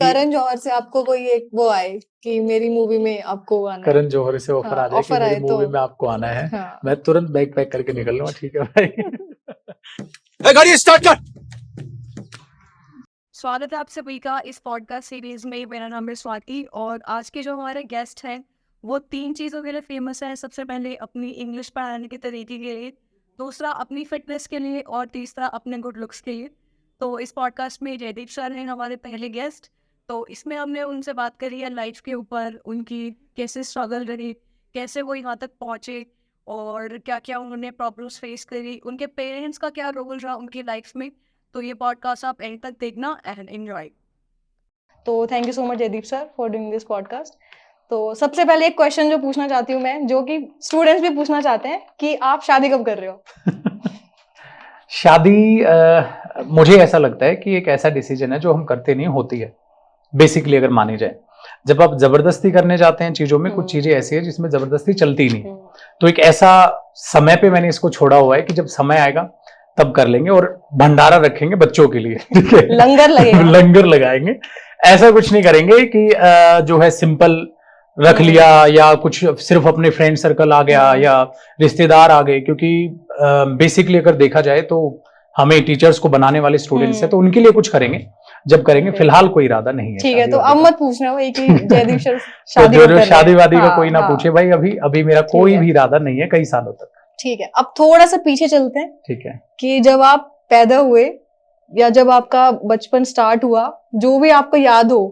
करण जौहर से आपको कोई एक वो आए कि मेरी मूवी में आपको आना है। करण जौहर से ऑफर आ जाए कि ऑफर मेरी आए मूवी तो में आपको आना है, हाँ। मैं तुरंत बैग पैक करके निकल लूंगा। ठीक है भाई। गाड़ी स्टार्ट कर। स्वागत है आप सभी का इस पॉडकास्ट सीरीज में। मेरा नाम है स्वाति और आज के जो हमारे गेस्ट हैं वो 3 चीज़ों के लिए फेमस है। सबसे पहले अपनी इंग्लिश पढ़ाने के तरीके के लिए, दूसरा अपनी फिटनेस के लिए और तीसरा अपने गुड लुक्स के लिए। तो इस पॉडकास्ट में जयदीप सर हैं हमारे पहले गेस्ट। तो इसमें हमने उनसे बात करी है लाइफ के ऊपर, उनकी कैसे स्ट्रगल रही, कैसे वो यहाँ तक पहुँचे और क्या क्या उन्होंने प्रॉब्लम्स फेस करी, उनके पेरेंट्स का क्या रोल रहा उनकी लाइफ में। तो ये पॉडकास्ट आप एंड तक देखना एंड एंजॉय। तो thank you so much Jaideep sir for doing this podcast. तो सबसे पहले एक क्वेश्चन जो पूछना चाहती हूँ मैं, जो कि स्टूडेंट्स भी पूछना चाहते हैं कि आप शादी कब कर रहे हो? शादी मुझे ऐसा लगता है कि एक ऐसा डिसीजन है जो हम करते नहीं, होती है बेसिकली अगर मानी जाए। जब आप जबरदस्ती करने जाते हैं चीजों में, कुछ चीजें ऐसी है जिसमें जबरदस्ती चलती नहीं। तो एक ऐसा समय पे मैंने इसको छोड़ा हुआ है कि जब समय आएगा तब कर लेंगे, और भंडारा रखेंगे बच्चों के लिए। ठीक है, लंगर लगेगा। लंगर लगाएंगे। ऐसा कुछ नहीं करेंगे कि जो है सिंपल रख लिया या कुछ सिर्फ अपने फ्रेंड सर्कल आ गया या रिश्तेदार आ गए, क्योंकि बेसिकली अगर देखा जाए तो हमें टीचर्स को बनाने वाले स्टूडेंट्स हैं, तो उनके लिए कुछ करेंगे जब करेंगे। फिलहाल कोई इरादा नहीं है। ठीक है, तो अब मत पूछना वही कि जयदीप सर शादी जो कब कर रहे हैं। शादी वादी का कोई ना हाँ। पूछे भाई, अभी मेरा कोई भी इरादा नहीं है कई सालों तक। ठीक है, अब थोड़ा सा पीछे चलते हैं। ठीक है, कि जब आप पैदा हुए या जब आपका बचपन स्टार्ट हुआ, जो भी आपको याद हो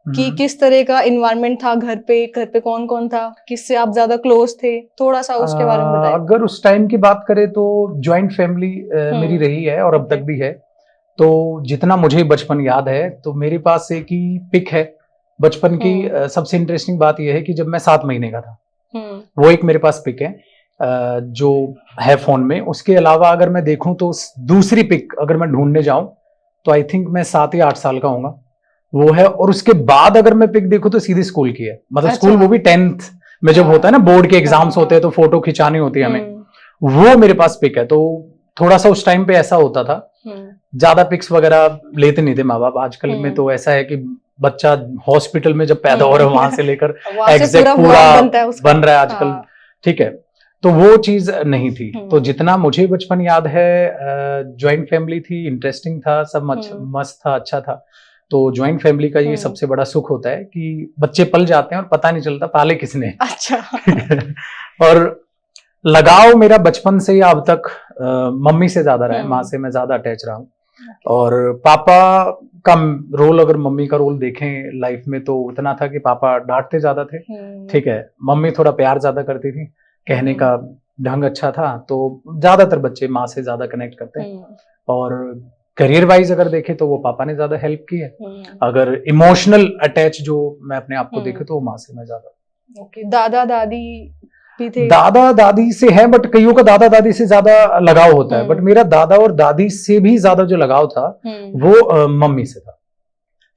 कि किस तरह का एनवायरनमेंट था घर पे कौन कौन था, किससे आप ज्यादा क्लोज थे, थोड़ा सा उसके बारे में बताइए। अगर उस टाइम की बात करें तो ज्वाइंट फैमिली मेरी रही है और अब तक भी है। तो जितना मुझे बचपन याद है तो मेरे पास एक ही पिक है बचपन की। सबसे इंटरेस्टिंग बात यह है कि जब मैं 7 महीने का था, वो एक मेरे पास पिक है जो है फोन में। उसके अलावा अगर मैं देखूं तो दूसरी पिक अगर मैं ढूंढने जाऊं तो आई थिंक मैं 7 या 8 साल का होऊंगा, वो है। और उसके बाद अगर मैं पिक देखूं तो सीधी स्कूल की है, मतलब स्कूल वो भी 10th में जब होता है ना, बोर्ड के एग्जाम्स होते हैं तो फोटो खिंचानी होती है हमें, वो मेरे पास पिक है। तो थोड़ा सा उस टाइम पे ऐसा होता था, ज्यादा पिक्स वगैरह लेते नहीं थे माँ बाप। आजकल में तो ऐसा है कि बच्चा हॉस्पिटल में जब पैदा हो रहा है वहां से लेकर एग्जैक्ट पूरा बन रहा है आजकल। ठीक है, तो वो चीज नहीं थी। तो जितना मुझे बचपन याद है, ज्वाइंट फैमिली थी, इंटरेस्टिंग था, सब मस्त था, अच्छा था। तो ज्वाइंट फैमिली का ये सबसे बड़ा सुख होता है कि बच्चे पल जाते हैं और पता नहीं चलता पाले किसने। अच्छा। और लगाव मेरा बचपन से या अब तक मम्मी से ज्यादा रहा है, माँ से मैं ज्यादा अटैच रहा हूँ। और पापा का रोल, अगर मम्मी का रोल देखें लाइफ में तो उतना था कि पापा डांटते ज्यादा थे। ठीक है, मम्मी थोड़ा प्यार ज्यादा करती थी, कहने का ढंग अच्छा था। तो ज्यादातर बच्चे माँ से ज्यादा कनेक्ट करते हैं। और करियर वाइज अगर देखे तो वो पापा ने ज्यादा हेल्प की है। अगर इमोशनल अटैच जो मैं अपने आप को देखे तो वो माँ से मैं ज्यादा। ओके, दादा दादी भी थे? दादा दादी से है, बट कईयों का दादा दादी से ज्यादा लगाव होता है, बट मेरा दादा और दादी से भी ज्यादा जो लगाव था वो मम्मी से था।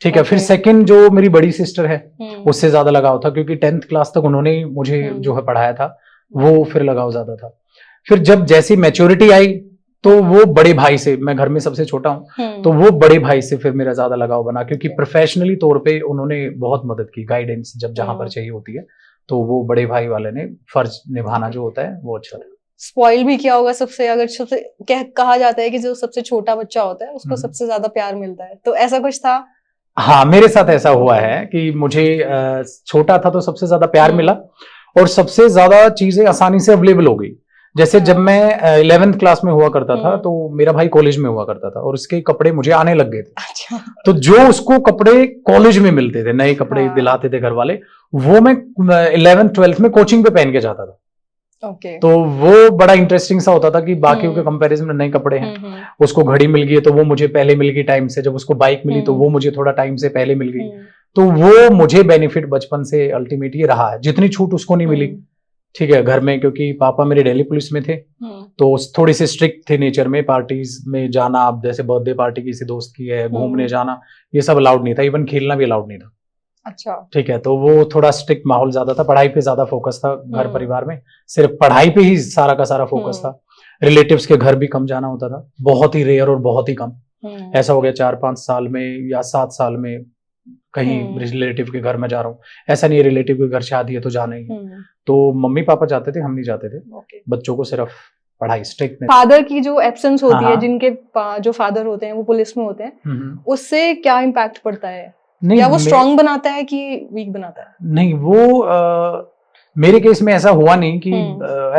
ठीक है, फिर सेकंड जो मेरी बड़ी सिस्टर है उससे ज्यादा लगाव था, क्योंकि 10th क्लास तक उन्होंने मुझे जो है पढ़ाया था, वो फिर लगाव ज्यादा था। फिर जब जैसी मैच्योरिटी आई तो वो बड़े भाई से, मैं घर में सबसे छोटा हूँ, तो वो बड़े भाई से फिर मेरा ज्यादा लगाव बना, क्योंकि प्रोफेशनली तौर पे उन्होंने बहुत मदद की, गाइडेंस जब जहां पर चाहिए होती है, तो वो बड़े भाई वाले ने फर्ज निभाना जो होता है वो अच्छा था। स्पॉइल भी किया होगा सबसे, अगर सबसे कहा जाता है कि जो सबसे छोटा बच्चा होता है उसको सबसे ज्यादा प्यार मिलता है, तो ऐसा कुछ था? हाँ, मेरे साथ ऐसा हुआ है कि मुझे छोटा था तो सबसे ज्यादा प्यार मिला और सबसे ज्यादा चीजें आसानी से अवेलेबल हो गई। जैसे जब मैं 11th क्लास में हुआ करता था तो मेरा भाई कॉलेज में हुआ करता था और उसके कपड़े मुझे आने लग गए थे। अच्छा। तो जो उसको कपड़े कॉलेज में मिलते थे, नए कपड़े दिलाते थे घर वाले, वो मैं 11th 12th में कोचिंग पे पहन के जाता था। तो वो बड़ा इंटरेस्टिंग सा होता था कि बाकियों के कंपैरिजन में नए कपड़े हैं। उसको घड़ी मिल गई तो वो मुझे पहले मिल गई टाइम से, जब उसको बाइक मिली तो वो मुझे थोड़ा टाइम से पहले मिल गई। तो वो मुझे बेनिफिट बचपन से अल्टीमेट ये रहा है, जितनी छूट उसको नहीं मिली। ठीक है, घर में क्योंकि पापा मेरे दिल्ली पुलिस में थे तो थोड़ी सी स्ट्रिक्ट थे नेचर में, पार्टीज में जाना, अब जैसे बर्थडे पार्टी किसी दोस्त की है, घूमने जाना, ये सब अलाउड नहीं था, इवन खेलना भी अलाउड नहीं था। अच्छा। ठीक है, तो वो थोड़ा स्ट्रिक्ट माहौल ज्यादा था, पढ़ाई पे ज्यादा फोकस था घर परिवार में, सिर्फ पढ़ाई पे ही सारा का सारा फोकस था। रिलेटिव्स के घर भी कम जाना होता था, बहुत ही रेयर और बहुत ही कम। ऐसा हो गया 4-5 साल में या 7 साल में कहीं रिलेटिव के घर में जा रहा हूँ, ऐसा नहीं है रिलेटिव के घर शादी है तो जाना ही है। तो मम्मी पापा जाते थे, हम नहीं जाते थे। बच्चों को सिर्फ पढ़ाई स्ट्रिक्ट। फादर की जो एब्सेंस होती है, हाँ। जिनके जो फादर होते हैं वो पुलिस में होते हैं, उससे क्या इम्पैक्ट पड़ता है? नहीं, या वो स्ट्रांग बनाता है कि वीक बनाता है? नहीं, वो मेरे केस में ऐसा हुआ नहीं कि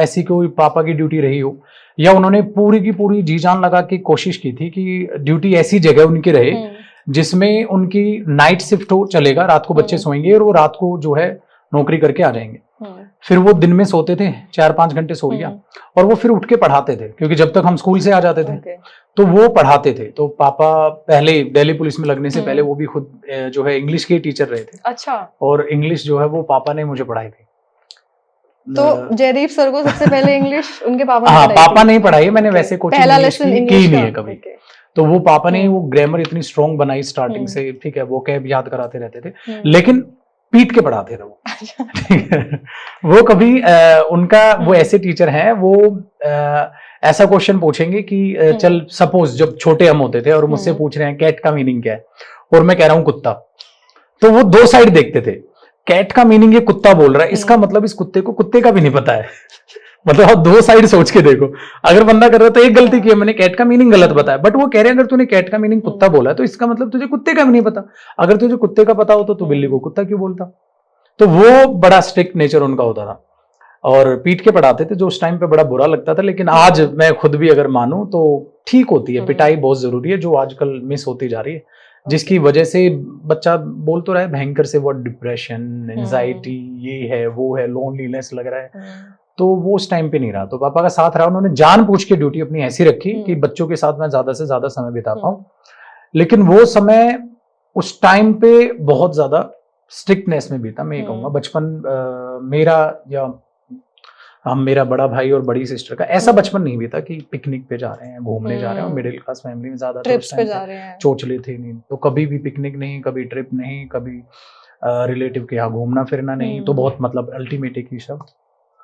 ऐसी कोई पापा की ड्यूटी रही हो, या उन्होंने पूरी की पूरी जी जान लगा के कोशिश की थी कि ड्यूटी ऐसी जगह उनकी रहे जिसमें उनकी नाइट शिफ्ट हो, चलेगा, रात को बच्चे सोएंगे और वो रात को जो है नौकरी करके आ जाएंगे। फिर वो दिन में सोते थे, 4-5 घंटे सो लिया, और वो फिर उठ के पढ़ाते थे, क्योंकि जब तक हम स्कूल से आ जाते थे तो वो पढ़ाते थे। तो पापा पहले दिल्ली पुलिस में लगने से पहले वो भी खुद जो है इंग्लिश के टीचर रहे थे। अच्छा। और इंग्लिश जो है वो पापा ने मुझे पढ़ाई थी। तो जयदीप सर को सबसे पहले इंग्लिश उनके पापा हाँ, पापा नहीं पढ़ाई, मैंने वैसे कोचिंग पहला इंग्लिश लेसन की नहीं है कभी। तो वो पापा ने वो ग्रामर इतनी स्ट्रॉन्ग बनाई स्टार्टिंग से, ठीक है, वो कैब याद कराते रहते थे, लेकिन पीट के पढ़ाते थे वो। ठीक है, वो कभी उनका वो ऐसे टीचर हैं, वो ऐसा क्वेश्चन पूछेंगे कि चल सपोज जब छोटे हम होते थे और मुझसे पूछ रहे हैं कैट का मीनिंग क्या है, और मैं कह रहा हूं कुत्ता, तो वो 2 साइड देखते थे। कैट का मीनिंग ये कुत्ता बोल रहा है, इसका मतलब इस कुत्ते को कुत्ते का भी नहीं पता है। मतलब आप 2 साइड सोच के देखो, अगर बंदा कर रहा है तो एक गलती की है, मैंने कैट का मीनिंग गलत बताया, बट वो कह रहे हैं अगर तूने कैट का मीनिंग कुत्ता बोला है तो इसका मतलब तुझे कुत्ते का भी नहीं पता, अगर तुझे कुत्ते का पता होता तो बिल्ली को कुत्ता क्यों बोलता। तो वो बड़ा स्ट्रिक्ट नेचर उनका होता था और पीट के पढ़ाते थे, जो उस टाइम पे बड़ा बुरा लगता था। लेकिन आज मैं खुद भी अगर मानूं तो ठीक होती है, पिटाई बहुत जरूरी है, जो आजकल मिस होती जा रही है, जिसकी वजह से बच्चा बोल तो रहा है भयंकर से वो डिप्रेशन, एंजाइटी, ये है वो है, लोनलीनेस लग रहा है, तो वो उस टाइम पे नहीं रहा। तो पापा का साथ रहा, उन्होंने जानबूझ के ड्यूटी अपनी ऐसी रखी कि बच्चों के साथ मैं ज्यादा से ज्यादा समय बिता पाऊं। लेकिन वो समय उस टाइम पे बहुत ज्यादा स्ट्रिक्टनेस में बीता। मैं ये कहूंगा बचपन मेरा या मेरा बड़ा भाई और बड़ी सिस्टर का ऐसा बचपन नहीं बीता कि पिकनिक पे जा रहे हैं, घूमने जा रहे हैं, मिडिल क्लास फैमिली में ज्यादा ट्रिप्स पे जा रहे हैं, चोचले थे नहीं, तो कभी भी पिकनिक नहीं, कभी ट्रिप नहीं, कभी रिलेटिव के यहाँ घूमना फिरना नहीं। तो बहुत मतलब अल्टीमेट की सब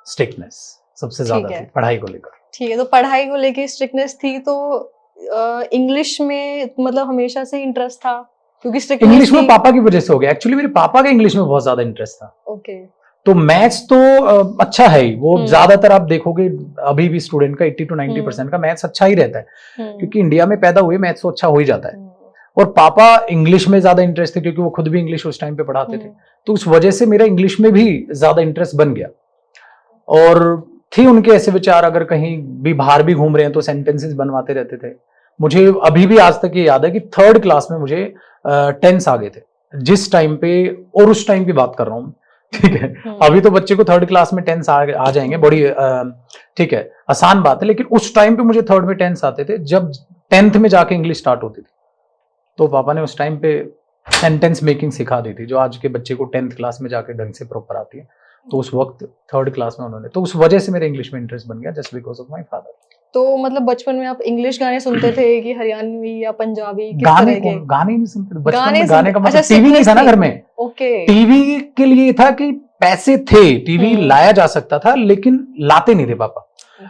स्ट्रिक्टनेस सबसे ज्यादा थी पढ़ाई को लेकर। ठीक है, तो पढ़ाई को लेकर स्ट्रिक्टनेस थी, तो इंग्लिश में मतलब हमेशा से इंटरेस्ट था? क्योंकि इंग्लिश में पापा की वजह से हो गया। एक्चुअली मेरे पापा का इंग्लिश में बहुत ज्यादा इंटरेस्ट था। ओके। तो मैथ्स तो अच्छा है ही, वो ज्यादातर आप देखोगे अभी भी स्टूडेंट का 80 to 90% का मैथ्स अच्छा ही रहता है, क्योंकि इंडिया में पैदा हुए मैथ्स तो अच्छा हो ही जाता है। और पापा इंग्लिश में ज्यादा इंटरेस्ट थे, क्योंकि वो खुद भी इंग्लिश उस टाइम पे पढ़ाते थे, तो उस वजह से मेरा इंग्लिश में भी ज्यादा इंटरेस्ट बन गया। और थी उनके ऐसे विचार, अगर कहीं भी बाहर भी घूम रहे हैं तो सेंटेंसेस बनवाते रहते थे। मुझे अभी भी आज तक ये याद है कि 3rd क्लास में मुझे टेंस आ गए थे जिस टाइम पे, और उस टाइम की बात कर रहा हूँ, ठीक है। अभी तो बच्चे को 3rd क्लास में टेंस आ जाएंगे, बड़ी ठीक है, आसान बात है, लेकिन उस टाइम पे मुझे 3rd में टेंस आते थे, जब 10th में जाके इंग्लिश स्टार्ट होती थी। तो पापा ने उस टाइम पे सेंटेंस मेकिंग सिखा दी थी, जो आज के बच्चे को 10th क्लास में जाके ढंग से प्रॉपर आती है। तो उस वक्त 3rd क्लास में उन्होंने, तो उस वजह से मेरे इंग्लिश में इंटरेस्ट बन गया, just because of my father. तो मतलब बचपन में आप इंग्लिश गाने सुनते थे कि हरियाणवी या पंजाबी? गाने नहीं सुनते थे बचपन में। गाने का मतलब टीवी नहीं था ना घर में। ओके। टीवी के लिए था कि पैसे थे, टीवी लाया जा सकता था, लेकिन लाते नहीं थे पापा।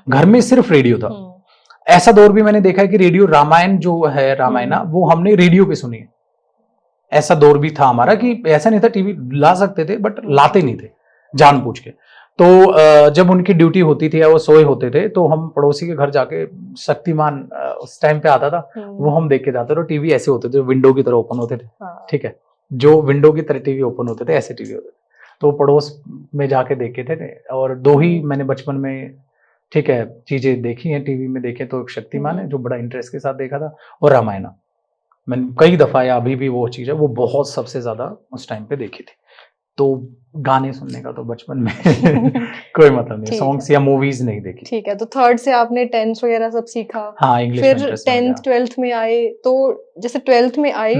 घर में सिर्फ रेडियो था। ऐसा दौर भी मैंने देखा है कि रेडियो रामायण जो है, रामायणा, वो हमने रेडियो पे सुनी है। ऐसा दौर भी था हमारा कि ऐसा नहीं था, टीवी ला सकते थे बट लाते नहीं थे जानबूझ के। तो जब उनकी ड्यूटी होती थी या वो सोए होते थे, तो हम पड़ोसी के घर जाके शक्तिमान उस टाइम पे आता था, वो हम देख के जाते थे। टीवी ऐसे होते थे, विंडो की तरह ओपन होते थे, ठीक है, जो विंडो की तरह टीवी ओपन होते थे, ऐसे टीवी होते थे। तो पड़ोस में जाके देखे थे। और 2 ही मैंने बचपन में, ठीक है, चीजें देखी हैं टीवी में, देखे तो एक शक्तिमान है जो बड़ा इंटरेस्ट के साथ देखा था, और रामायणा मैंने कई दफा, या अभी भी वो चीज है, वो बहुत सबसे ज्यादा उस टाइम पे देखी थी। तो गाने सुनने का तो बचपन में कोई मतलब नहीं, सॉन्ग्स या मूवीज नहीं देखी। ठीक है, तो 3rd से आपने 10th वगैरह सब सीखा। हाँ, इंग्लिश फिर 10th 12th में आए, तो जैसे 12th में आए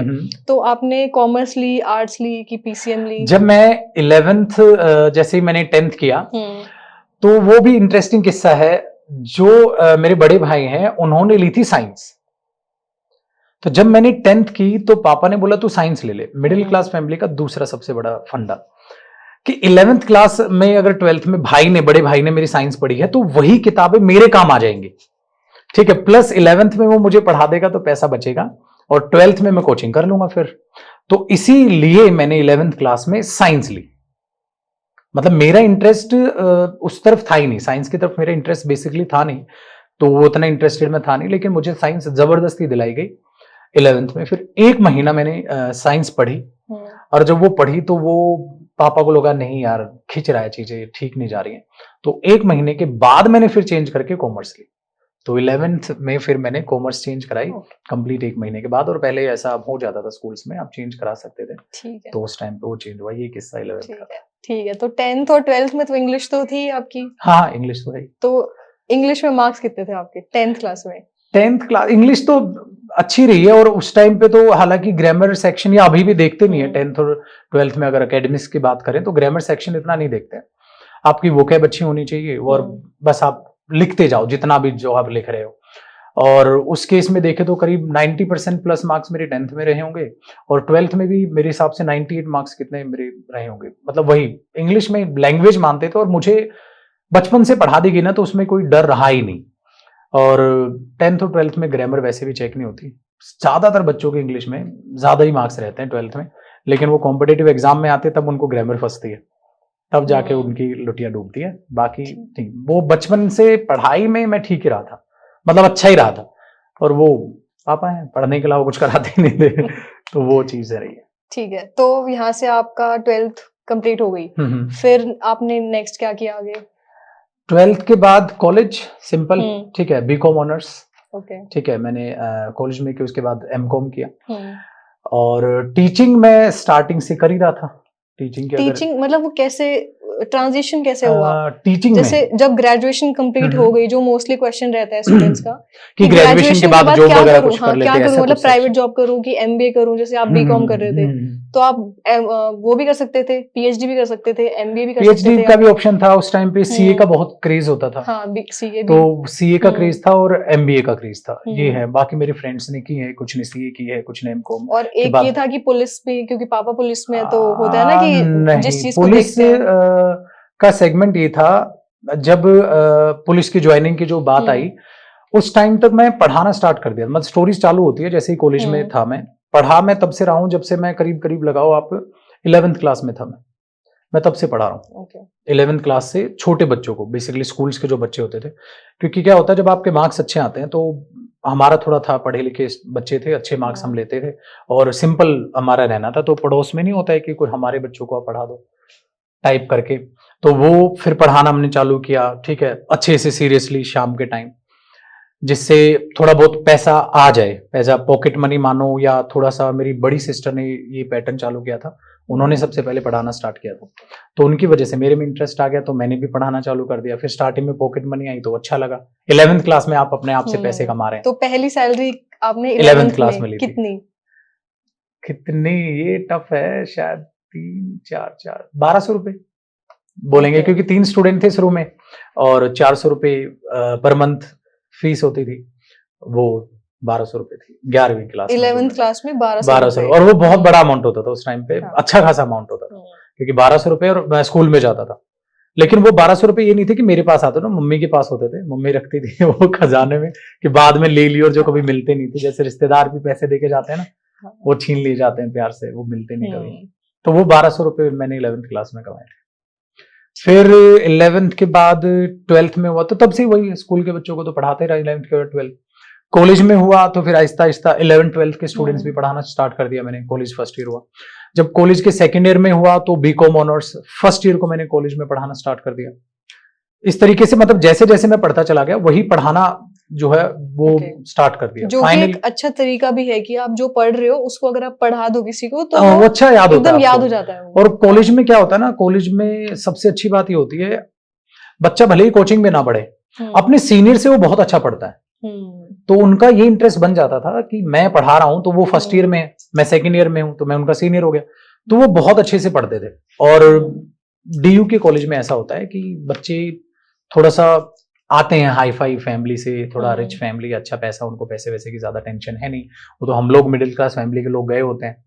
तो आपने कॉमर्स ली, आर्ट्स ली कि पीसीएम ली? जब मैं 11th जैसे ही मैंने 10th किया, तो वो भी इंटरेस्टिंग किस्सा है। जो मेरे बड़े भाई हैं, उन्होंने ली थी साइंस। तो जब मैंने 10th की तो पापा ने बोला तू साइंस ले ले। मिडिल क्लास फैमिली का दूसरा सबसे बड़ा फंडा कि 11th क्लास में अगर 12th में बड़े भाई ने मेरी साइंस पढ़ी है तो वही किताबें मेरे काम आ जाएंगी, ठीक है। प्लस 11th में वो मुझे पढ़ा देगा तो पैसा बचेगा, और 12th में मैं कोचिंग कर लूंगा फिर। तो इसीलिए मैंने 11th क्लास में साइंस ली। मतलब मेरा इंटरेस्ट उस तरफ था ही नहीं, साइंस की तरफ मेरा इंटरेस्ट बेसिकली था नहीं, तो वो उतना इंटरेस्टेड में था नहीं, लेकिन मुझे साइंस जबरदस्ती दिलाई गई 11th में। फिर 1 महीना मैंने साइंस पढ़ी, और जब वो पढ़ी तो वो पापा को लगा नहीं यार खिंच रहा है, चीजें ठीक नहीं जा रही हैं, तो 1 महीने के बाद मैंने फिर चेंज करके कॉमर्स ली। तो 11th में फिर मैंने कॉमर्स चेंज कराई कंप्लीट 1 महीने के बाद, और पहले ऐसा हो जाता था स्कूल्स में, आप चेंज करा सकते थे, ठीक है, तो उस टाइम पे वो चेंज हुआ। ये किस्सा 11th ठीक का। है, ठीक है। तो 10th और 12th में तो इंग्लिश तो थी आपकी, हाँ, इंग्लिश तो है। तो इंग्लिश में मार्क्स कितने थे आपके 10th क्लास में? 10th क्लास इंग्लिश तो अच्छी रही है, और उस टाइम पे तो हालांकि ग्रामर सेक्शन या अभी भी देखते नहीं है 10th और 12th में, अगर एकेडमिक्स की बात करें तो ग्रामर सेक्शन इतना नहीं देखते हैं। आपकी वोकैब अच्छी होनी चाहिए, और बस आप लिखते जाओ जितना भी जो आप लिख रहे हो। और उस केस में देखे तो करीब 90% प्लस मार्क्स मेरे 10th में रहे होंगे, और 12th में भी मेरे हिसाब से 98 मार्क्स कितने मेरे रहे होंगे। मतलब वही इंग्लिश में लैंग्वेज मानते थे, और मुझे बचपन से पढ़ा दी गई ना, तो उसमें कोई डर रहा ही नहीं। और 10th और 12th में ग्रामर वैसे भी चेक नहीं होती, ज्यादातर बच्चों के इंग्लिश में ज्यादा ही मार्क्स रहते हैं 12th में, लेकिन वो कॉम्पिटेटिव एग्जाम में आते तब उनको ग्रामर फंसती है, तब जाके उनकी लुटिया डूबती है। बाकी ठीक, वो बचपन से पढ़ाई में मैं ठीक ही रहा था, मतलब अच्छा ही रहा था, और वो पापा है पढ़ने के अलावा कुछ कराते ही नहीं थे तो वो चीज रही है। ठीक है, तो यहाँ से आपका 12th कंप्लीट हो गई, फिर आपने नेक्स्ट क्या किया आगे? 12th के बाद कॉलेज सिंपल, ठीक है, बीकॉम ऑनर्स, ओके, ठीक है, मैंने कॉलेज में किया, उसके बाद एमकॉम किया। और टीचिंग मैं स्टार्टिंग से कर ही रहा था। टीचिंग मतलब वो कैसे ट्रांजिशन कैसे हुआ? टीचिंग जैसे में जब ग्रेजुएशन कंप्लीट हो गई, जो मोस्टली क्वेश्चन रहता है स्टूडेंट्स का कि ग्रेजुएशन के बाद जॉब वगैरह कुछ कर लेते हैं, क्या करूं, मतलब प्राइवेट जॉब करूं कि एमबीए करूं, जैसे आप बीकॉम कर रहे थे, तो आप वो भी कर सकते थे, पीएचडी भी कर सकते थे, एमबीए भी कर सकते थे। पीएचडी का भी ऑप्शन था उस टाइम पे, सीए का बहुत क्रेज होता था। हाँ, सीए भी, तो सीए का क्रेज था और एमबीए का क्रेज था, ये है। बाकी मेरे फ्रेंड्स ने की है, कुछ ने सीए की है, कुछ ने एमकॉम। और एक ये था कि पुलिस भी, क्योंकि पापा पुलिस में है, तो होता है ना कि जिस चीज को देखते हैं। का सेगमेंट ये था, जब पुलिस की ज्वाइनिंग की जो बात आई, उस टाइम तक मैं पढ़ाना स्टार्ट कर दिया। मतलब स्टोरीज चालू होती है जैसे ही कॉलेज में था, मैं पढ़ा, मैं तब से रहा हूँ, जब से मैं करीब लगाओ आप 11th क्लास में था, मैं तब से पढ़ा रहा हूँ। 11th क्लास से छोटे बच्चों को, बेसिकली स्कूल्स के जो बच्चे होते थे, क्योंकि क्या होता है जब आपके मार्क्स अच्छे आते हैं, तो हमारा थोड़ा था, पढ़े लिखे बच्चे थे, अच्छे मार्क्स हम लेते थे, और सिंपल हमारा रहना था, तो पड़ोस में नहीं होता है कि कोई हमारे बच्चों को आप पढ़ा दो टाइप करके। तो वो फिर पढ़ाना हमने चालू किया, ठीक है, अच्छे से सीरियसली शाम के टाइम, जिससे थोड़ा बहुत पैसा आ जाए, एज अ पॉकेट मनी मानो, या थोड़ा सा। मेरी बड़ी सिस्टर ने ये पैटर्न चालू किया था, उन्होंने सबसे पहले पढ़ाना स्टार्ट किया था, तो उनकी वजह से मेरे में इंटरेस्ट आ गया, तो मैंने भी पढ़ाना चालू कर दिया। फिर स्टार्टिंग में पॉकेट मनी आई तो अच्छा लगा। 11th क्लास में आप अपने आप से पैसे कमा रहे हैं। तो पहली सैलरी आपने 11th क्लास में ली थी। कितनी? ये टफ है, शायद 3-4 1200 रुपए बोलेंगे, क्योंकि 3 स्टूडेंट थे शुरू में, और 400 रुपए पर मंथ फीस होती थी, वो 1200 रुपए थी 11वीं क्लास 11th क्लास में 1200, और वो बहुत बड़ा अमाउंट होता था उस टाइम पे, अच्छा खासा अमाउंट होता था, क्योंकि 1200 रुपए, और मैं स्कूल में जाता था। लेकिन वो 1200 रुपए ये नहीं थे कि मेरे पास आते ना, मम्मी के पास होते थे, मम्मी रखती थी वो खजाने में, कि बाद में ले ली, और जो कभी मिलते नहीं थे, जैसे रिश्तेदार भी पैसे देके जाते हैं ना, वो छीन लिए जाते हैं प्यार से, वो मिलते नहीं कभी। तो वो 1200 रुपए मैंने 11th क्लास में कमाए थे। फिर 11th के बाद 12th में हुआ, तो तब से वही स्कूल के बच्चों को तो पढ़ाते रहे 11th के बाद 12th। कॉलेज में हुआ तो फिर आहिस्ता आहिस्ता 11th 12th के स्टूडेंट्स भी पढ़ाना स्टार्ट कर दिया मैंने। कॉलेज फर्स्ट ईयर हुआ, जब कॉलेज के सेकेंड ईयर में हुआ तो बीकॉम ऑनर्स फर्स्ट ईयर को मैंने कॉलेज में पढ़ाना स्टार्ट कर दिया। इस तरीके से, मतलब जैसे जैसे मैं पढ़ता चला गया, वही पढ़ाना जो है वो स्टार्ट कर दिया। जो कि एक अच्छा तरीका भी है कि आप जो पढ़ रहे हो उसको अगर आप पढ़ा दो किसी को, तो वो अच्छा याद होता है, एकदम याद हो जाता है। और कॉलेज में क्या होता है ना, कॉलेज में सबसे अच्छी बात ये होती है, बच्चा भले ही कोचिंग में ना पढ़े, अपने सीनियर से वो बहुत अच्छा पढ़ता है। तो उनका ये इंटरेस्ट बन जाता था कि मैं पढ़ा रहा हूं, तो वो फर्स्ट ईयर में, मैं सेकेंड ईयर में हूं, तो मैं उनका सीनियर हो गया, तो वो बहुत अच्छे से पढ़ते थे। और डीयू के कॉलेज में ऐसा होता है कि बच्चे थोड़ा सा आते हैं हाई फाई फैमिली से, थोड़ा रिच फैमिली, अच्छा पैसा, उनको पैसे वैसे की ज्यादा टेंशन है नहीं, वो तो हम लोग मिडिल क्लास फैमिली के लोग गए होते हैं।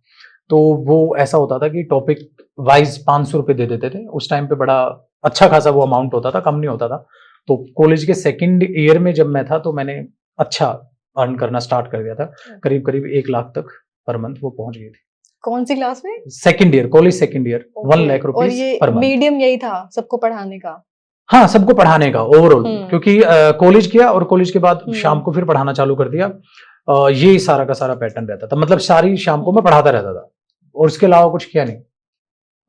तो वो ऐसा होता था कि टॉपिक वाइज 500 रुपए दे देते थे उस टाइम पे, बड़ा अच्छा खासा वो अमाउंट होता था, कम नहीं होता था। तो कॉलेज के सेकेंड ईयर में जब मैं था, तो मैंने अच्छा अर्न करना स्टार्ट कर दिया था, करीब 1 लाख तक पर मंथ वो पहुंच गई थी। कौन सी क्लास में? Second year, college second year, 1 lakh और रुपीस ये पर मंथ। मीडियम यही था सबको पढ़ाने का? हाँ, सबको पढ़ाने का ओवरऑल, क्योंकि कॉलेज किया और कॉलेज के बाद शाम को फिर पढ़ाना चालू कर दिया। ये सारा का सारा पैटर्न रहता था, मतलब सारी शाम को मैं पढ़ाता रहता था और उसके अलावा कुछ किया नहीं,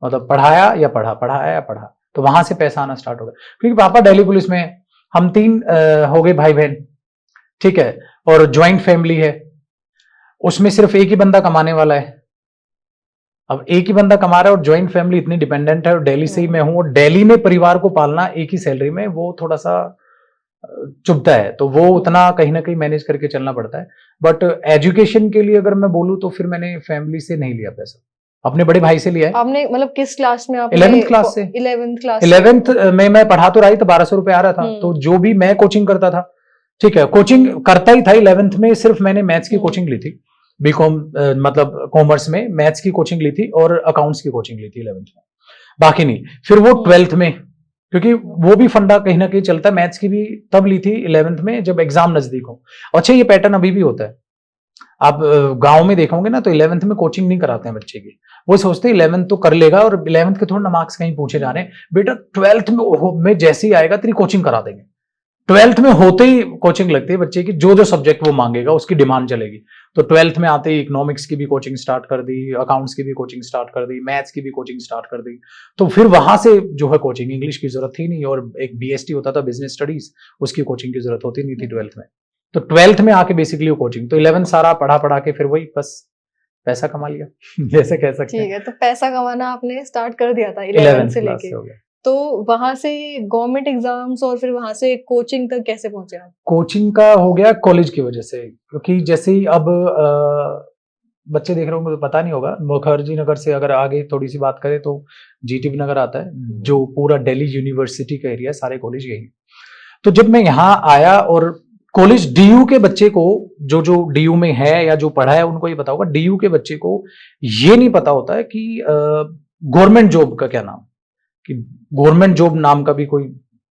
मतलब पढ़ाया या पढ़ा, पढ़ाया या पढ़ा। तो वहां से पैसा आना स्टार्ट हो गया, क्योंकि पापा दिल्ली पुलिस में है, हम 3 हो गए भाई बहन, ठीक है, और ज्वाइंट फैमिली है, उसमें सिर्फ एक ही बंदा कमाने वाला है। अब एक ही बंदा कमा रहा है और ज्वाइंट फैमिली इतनी डिपेंडेंट है, और दिल्ली से ही मैं हूं, और दिल्ली में परिवार को पालना एक ही सैलरी में, वो थोड़ा सा चुभता है, तो वो उतना कहीं ना कहीं मैनेज करके चलना पड़ता है। बट एजुकेशन के लिए अगर मैं बोलूं तो फिर मैंने फैमिली से नहीं लिया पैसा, अपने बड़े भाई से लिया है। आपने मतलब किस क्लास में? आपने 11th क्लास से। 11th क्लास 11th में मैं पढ़ा तो रहा ही, तो 1200 रुपए आ रहा था, तो जो भी मैं कोचिंग करता था, ठीक है, कोचिंग करता ही था। 11th में सिर्फ मैंने मैथ्स की कोचिंग ली थी, बीकॉम मतलब कॉमर्स में मैथ्स की कोचिंग ली थी और अकाउंट्स की कोचिंग ली थी 11th में, बाकी नहीं। फिर वो 12th में, क्योंकि वो भी फंडा कहीं ना कहीं चलता है, मैथ्स की भी तब ली थी 11th में जब एग्जाम नजदीक हो। अच्छा, ये पैटर्न अभी भी होता है, आप गांव में देखोगे ना, तो 11th में कोचिंग नहीं कराते हैं बच्चे की, वो सोचते हैं 11th तो कर लेगा और 11th के थोड़ा मार्क्स कहीं पूछे जा रहे हैं, बेटा 12th में जैसे ही आएगा तेरी कोचिंग करा देंगे। 12th में होते ही कोचिंग लगती है बच्चे की, जो जो सब्जेक्ट वो मांगेगा उसकी डिमांड चलेगी। तो 12th में आते ही इकोनॉमिक्स की भी कोचिंग स्टार्ट कर दी, अकाउंट्स की भी कोचिंग स्टार्ट कर दी, मैथ्स की भी कोचिंग स्टार्ट कर दी। तो फिर वहां से जो है कोचिंग, इंग्लिश की जरूरत थी नहीं, और एक BST होता था, बिजनेस स्टडीज, उसकी कोचिंग की जरूरत होती नहीं थी 12th में। तो 12th में आके बेसिकली वो कोचिंग, तो 11th सारा पढ़ा के फिर वही बस पैसा कमा लिया जैसे कह सकते हैं। ठीक है, तो पैसा कमाना आपने स्टार्ट कर दिया था 11th 11th से क्लास लेके, से हो गया। तो वहां से गवर्नमेंट एग्जाम्स और फिर वहां से कोचिंग तक कैसे पहुंचे आप? कोचिंग का हो गया कॉलेज की वजह से, क्योंकि जैसे ही अब बच्चे देख रहे होंगे तो पता नहीं होगा, मुखर्जी नगर से अगर आगे थोड़ी सी बात करें तो GTB नगर आता है, जो पूरा दिल्ली यूनिवर्सिटी का एरिया, सारे कॉलेज यही। तो जब मैं यहाँ आया और कॉलेज, DU के बच्चे को, जो DU में है या जो पढ़ा है उनको ये पता होगा, DU के बच्चे को ये नहीं पता होता है कि गवर्नमेंट जॉब का क्या नाम, कि गवर्नमेंट जॉब नाम का भी कोई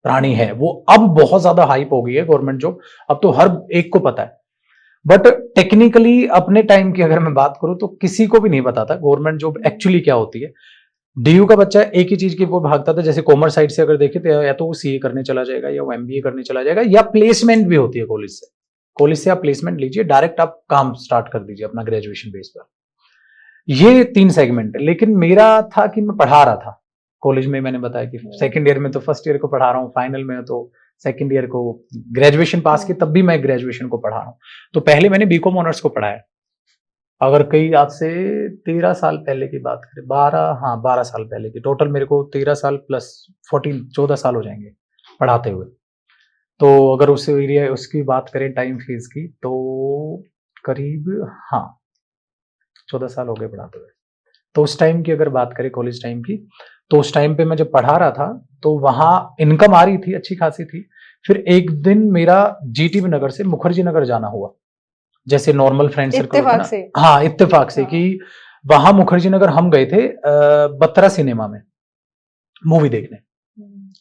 प्राणी है। वो अब बहुत ज्यादा हाइप हो गई है गवर्नमेंट जॉब, अब तो हर एक को पता है। बट टेक्निकली अपने टाइम की अगर मैं बात करूं तो किसी को भी नहीं पता था गवर्नमेंट जॉब एक्चुअली क्या होती है। DU का बच्चा एक ही चीज की वो भागता था, जैसे कॉमर्स साइड से अगर देखे तो या तो वो CA करने चला जाएगा, या वो MBA करने चला जाएगा, या प्लेसमेंट भी होती है कॉलेज से आप प्लेसमेंट लीजिए, डायरेक्ट आप काम स्टार्ट कर दीजिए अपना ग्रेजुएशन बेस पर। ये 3 सेगमेंट है। लेकिन मेरा था कि मैं पढ़ा रहा था कॉलेज में, मैंने बताया कि सेकंड ईयर में तो फर्स्ट ईयर को पढ़ा रहा हूँ, फाइनल में तो सेकंड ईयर को, ग्रेजुएशन पास की तब भी मैं ग्रेजुएशन को पढ़ा रहा हूँ। तो पहले मैंने बीकॉम ऑनर्स को पढ़ाया, अगर कई आज से 13 साल पहले की बात करें, 12 साल पहले की, टोटल मेरे को 13 साल प्लस 14 साल हो जाएंगे पढ़ाते हुए। तो अगर उस एरिया उसकी बात करें टाइम फेज की, तो करीब 14 साल हो गए पढ़ाते हुए। तो उस टाइम की अगर बात करें कॉलेज टाइम की, तो उस टाइम पे मैं जब पढ़ा रहा था तो वहां इनकम आ रही थी, अच्छी खासी थी। फिर एक दिन मेरा GTB नगर से मुखर्जी नगर जाना हुआ, जैसे नॉर्मल फ्रेंड सर्कल होता है ना, हाँ इत्तेफाक से, कि वहां मुखर्जी नगर हम गए थे बत्रा सिनेमा में मूवी देखने।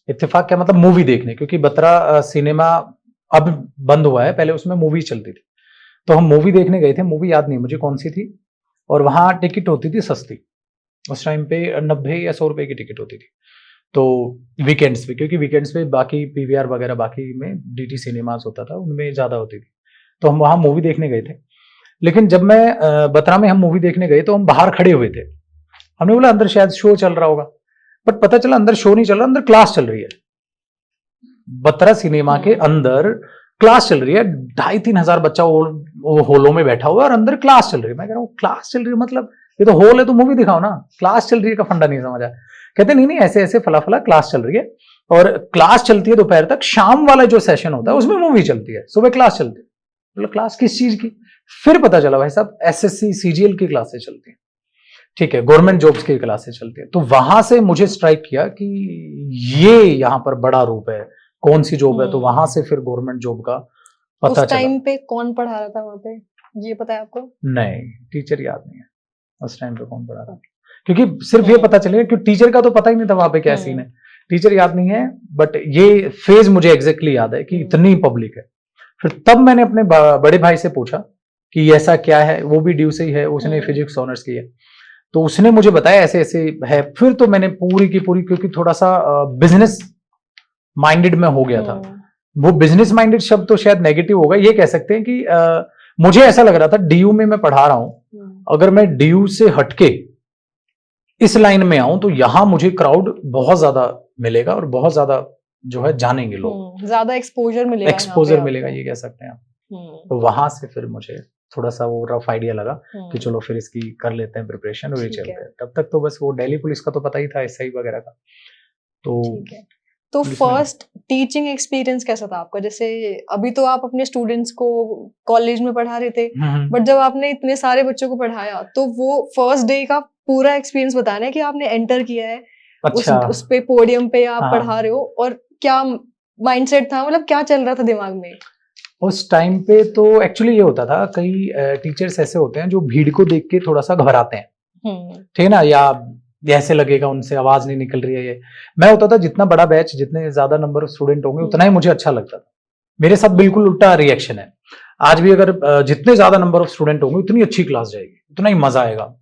इत्तेफाक क्या मतलब, मूवी देखने, क्योंकि बत्रा सिनेमा अब बंद हुआ है, पहले उसमें मूवी चलती थी। तो हम मूवी देखने गए थे, मूवी याद नहीं मुझे कौन सी थी, और वहां टिकट होती थी सस्ती, उस टाइम पे 90 या 100 रुपए की टिकट होती थी। तो वीकेंड्स पे, क्योंकि वीकेंड्स पे बाकी PVR वगैरह बाकी में DT सिनेमास होता था, उनमें ज्यादा होती थी। तो हम वहां मूवी देखने गए थे। लेकिन जब मैं बत्रा में हम मूवी देखने गए तो हम बाहर खड़े हुए थे, हमने बोला अंदर शायद शो चल रहा होगा, बट पता चला अंदर शो नहीं चल रहा, अंदर क्लास चल रही है। बत्रा सिनेमा के अंदर क्लास चल रही है, 2,500-3 हजार बच्चा हॉलों में बैठा हुआ है और अंदर क्लास चल रही है। मैं कह रहा हूँ क्लास चल रही है मतलब, ये तो हॉल है तो मूवी दिखाओ ना, क्लास चल रही है का फंडा नहीं समझा। कहते नहीं ऐसे ऐसे फला फला क्लास चल रही है, और क्लास चलती है दोपहर तक, शाम वाला जो सेशन होता है उसमें मूवी चलती है, सुबह क्लास चलती है। मतलब क्लास किस चीज की? फिर पता चला भाई साहब SSC CGL की क्लासेस चलती है, ठीक है, गवर्नमेंट जॉब्स की क्लासेस चलती है। तो वहां से मुझे स्ट्राइक किया कि ये यहाँ पर बड़ा रूप है, कौन सी जॉब है। तो वहां से फिर गवर्नमेंट जॉब का पता चला। उस टाइम पे कौन पढ़ा रहा था वहां पे, ये पता है आपको? नहीं, टीचर याद नहीं है उस टाइम पे कौन पढ़ा रहा था, क्योंकि सिर्फ ये पता चलेगा कि टीचर का तो पता ही नहीं था वहां पे क्या सीन है, टीचर याद नहीं है। बट ये फेज मुझे एग्जैक्टली याद है कि इतनी पब्लिक है। फिर तब मैंने अपने बड़े भाई से पूछा कि ऐसा क्या है, वो भी DU से ही है, उसने फिजिक्स ऑनर्स की है। तो उसने मुझे बताया ऐसे ऐसे है। फिर तो मैंने पूरी की पूरी, क्योंकि थोड़ा सा बिजनेस माइंडेड में हो गया था। वो बिजनेस माइंडेड शब्द तो शायद नेगेटिव होगा, ये कह सकते हैं कि मुझे ऐसा लग रहा था डीयू में मैं पढ़ा रहा हूं, अगर मैं डीयू से हटके इस लाइन में आऊं तो यहां मुझे क्राउड बहुत ज्यादा मिलेगा और बहुत ज्यादा जो है जानेंगे लोग, ज्यादा एक्सपोजर मिलेगा, एक्सपोजर मिलेगा, ये कह सकते हैं आप। तो वहां से फिर मुझे थोड़ा सा वो रफ आइडिया लगा कि चलो फिर इसकी कर लेते हैं प्रिपरेशन और ये चलते हैं। तब तक तो बस वो दिल्ली पुलिस का तो पता ही था, एसआई वगैरह का। तो फर्स्ट टीचिंग एक्सपीरियंस कैसा था आपका? जैसे अभी तो आप अपने स्टूडेंट्स को कॉलेज में पढ़ा रहे थे, बट जब आपने इतने सारे बच्चों को पढ़ाया तो वो फर्स्ट डे का पूरा एक्सपीरियंस बताना है कि आपने एंटर किया है। अच्छा। उस पे पोडियम पे आप पढ़ा रहे हो, और क्या माइंडसेट था, मतलब क्या चल रहा था दिमाग में उस टाइम पे? तो एक्चुअली ये होता था, कई टीचर्स ऐसे होते हैं जो भीड़ को देख के थोड़ा सा घबराते हैं, ठीक है ना, या ऐसे लगेगा उनसे आवाज नहीं निकल रही है। ये मैं होता था, जितना बड़ा बैच, जितने ज्यादा नंबर ऑफ स्टूडेंट होंगे उतना ही मुझे अच्छा लगता था। मेरे साथ बिल्कुल उल्टा रिएक्शन है। आज भी अगर जितने ज्यादा नंबर ऑफ स्टूडेंट होंगे उतनी अच्छी क्लास जाएगी, उतना ही मजा आएगा,